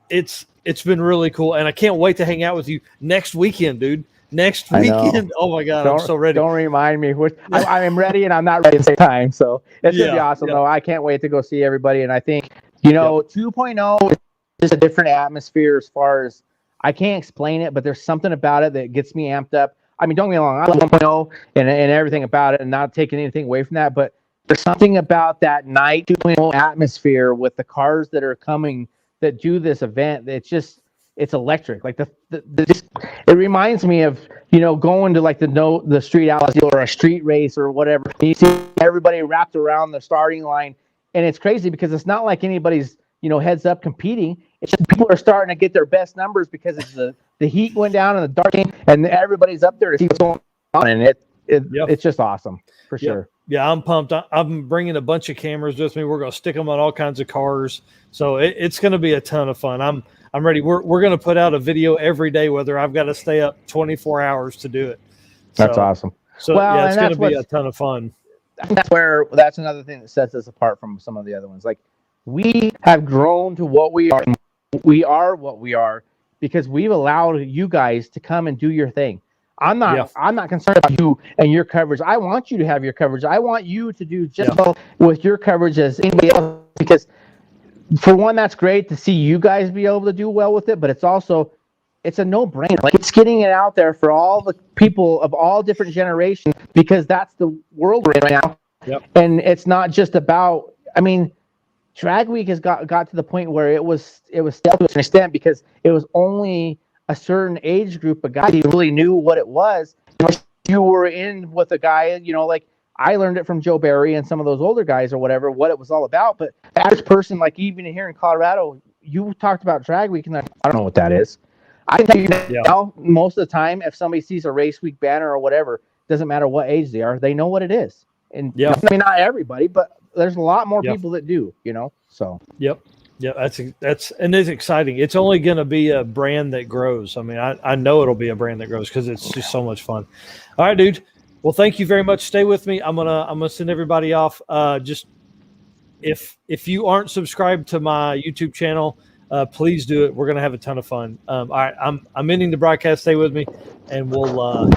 It's been really cool, and I can't wait to hang out with you next weekend, dude. Next weekend. Oh my God, I'm so ready. Don't remind me. I am ready and I'm not ready at the same time. So it's going to be awesome though. I can't wait to go see everybody. And I think, 2.0 is just a different atmosphere as far as I can't explain it, but there's something about it that gets me amped up. I mean, don't get me wrong. I love 1.0 and everything about it and not taking anything away from that. But there's something about that night 2.0 atmosphere with the cars that are coming that do this event. It's electric. Like it reminds me of, going to like the street outlets or a street race or whatever. You see everybody wrapped around the starting line. And it's crazy because it's not like anybody's, heads up competing. It's just people are starting to get their best numbers because it's the heat went down and the dark came and everybody's up there to see what's going on. And it's just awesome for sure. Yeah, I'm pumped. I'm bringing a bunch of cameras with me. We're going to stick them on all kinds of cars. So it's going to be a ton of fun. I'm ready. We're going to put out a video every day, whether I've got to stay up 24 hours to do it. That's awesome. So it's going to be a ton of fun. That's another thing that sets us apart from some of the other ones. Like we have grown to what we are. We are what we are because we've allowed you guys to come and do your thing. I'm not concerned about you and your coverage. I want you to have your coverage. I want you to do just well with your coverage as anybody else because for one, that's great to see you guys be able to do well with it, but it's a no-brainer. Like it's getting it out there for all the people of all different generations because that's the world we're in right now. Yep. And it's not just about, Drag Week has got to the point where it was stale to an extent because it was only a certain age group of guys who really knew what it was. You were in with a guy, like I learned it from Joe Barry and some of those older guys or whatever, what it was all about. But the average person, like even here in Colorado, you talked about Drag Week and I don't know what that is. I can tell you now, most of the time, if somebody sees a Race Week banner or whatever, doesn't matter what age they are, they know what it is. And Yeah. I mean, not everybody, but there's a lot more Yeah. people that do, you know. So Yep. Yeah, that's and it's exciting. It's only going to be a brand that grows. I mean, I know it'll be a brand that grows because it's just so much fun. All right, dude. Well, thank you very much. Stay with me. I'm gonna send everybody off. Just if you aren't subscribed to my YouTube channel, please do it. We're gonna have a ton of fun. All right, I'm ending the broadcast. Stay with me, and we'll